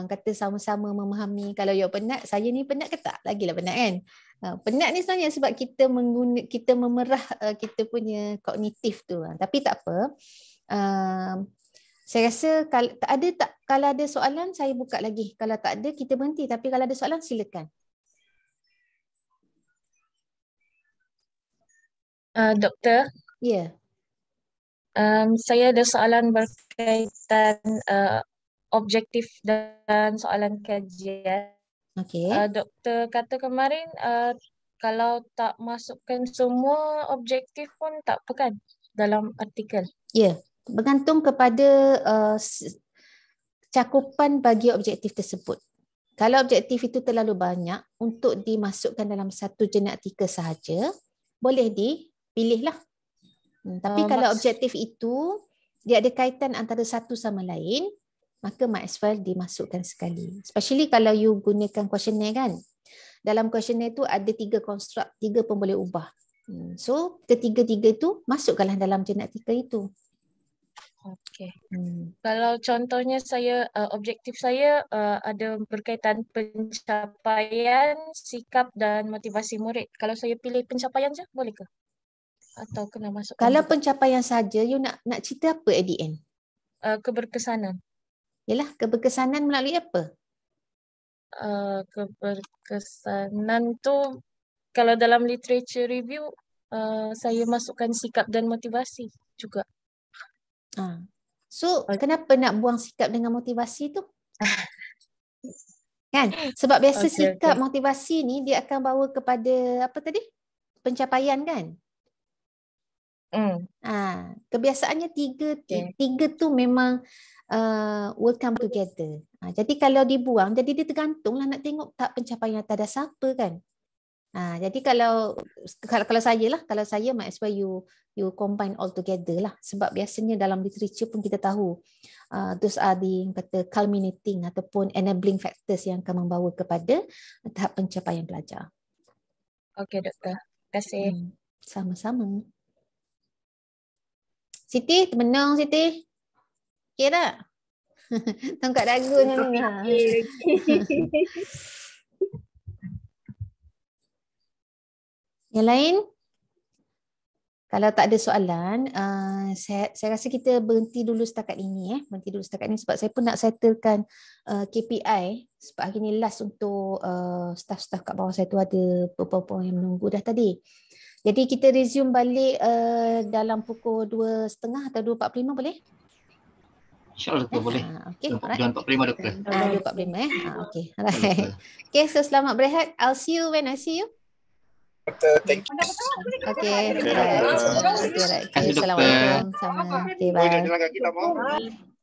kata sama-sama memahami. Kalau you penat, saya ni penat ke tak? Lagilah penat kan. Penat ni sebenarnya sebab kita memerah kita punya kognitif tu. Tapi tak apa. Saya rasa kalau ada soalan saya buka lagi. Kalau tak ada kita berhenti. Tapi kalau ada soalan silakan. Doktor. Ya. Saya ada soalan berkaitan objektif dan soalan kajian. Okey. Doktor kata kemarin kalau tak masukkan semua objektif pun tak apa kan dalam artikel? Ya, bergantung kepada cakupan bagi objektif tersebut. Kalau objektif itu terlalu banyak untuk dimasukkan dalam satu jenis artikel sahaja, boleh dipilih lah. Tapi kalau objektif itu dia ada kaitan antara satu sama lain, maka might as well dimasukkan sekali. Especially kalau you gunakan questionnaire kan. Dalam questionnaire tu ada 3 konstruk, 3 pun boleh ubah. So ketiga-tiga itu masukkanlah dalam genetika itu. Okey. Kalau contohnya saya objektif saya ada berkaitan pencapaian, sikap dan motivasi murid. Kalau saya pilih pencapaian saja boleh ke? Atau kena masukkan? Kalau pencapaian saja, you nak cerita apa at the end? Keberkesanan. Yalah, keberkesanan melalui apa? Keberkesanan tu kalau dalam literature review saya masukkan sikap dan motivasi juga. So kenapa nak buang sikap dengan motivasi tu? Kan? Sebab biasa sikap motivasi ni dia akan bawa kepada apa tadi? Pencapaian kan? Kebiasaannya tiga tu memang will come together. Jadi kalau dibuang, jadi dia tergantunglah nak tengok tak pencapaian atas dasar apa kan? Jadi kalau saya might as well you combine all together lah, sebab biasanya dalam literature pun kita tahu those are the kata culminating ataupun enabling factors yang akan membawa kepada tahap pencapaian pelajar. Okey doktor, terima kasih. Sama-sama. Siti, menang Siti. Okey tak? Tongkat dagu ni. Yang lain? Kalau tak ada soalan, saya rasa kita berhenti dulu setakat ini. Berhenti dulu setakat ini sebab saya pun nak settlekan KPI. Sebab hari ni last untuk staff-staff kat bawah saya tu ada beberapa yang menunggu dah tadi. Jadi kita resume balik dalam pukul 2.30 atau 2.45 boleh? InsyaAllah boleh. Okay, 2.45 doktor. 2.45 Okay, alright. Okay, so selamat berehat. I'll see you when I see you. Thank you. Okay, right. Okay, right. Okay, Assalamualaikum. Sama. Okay, bye.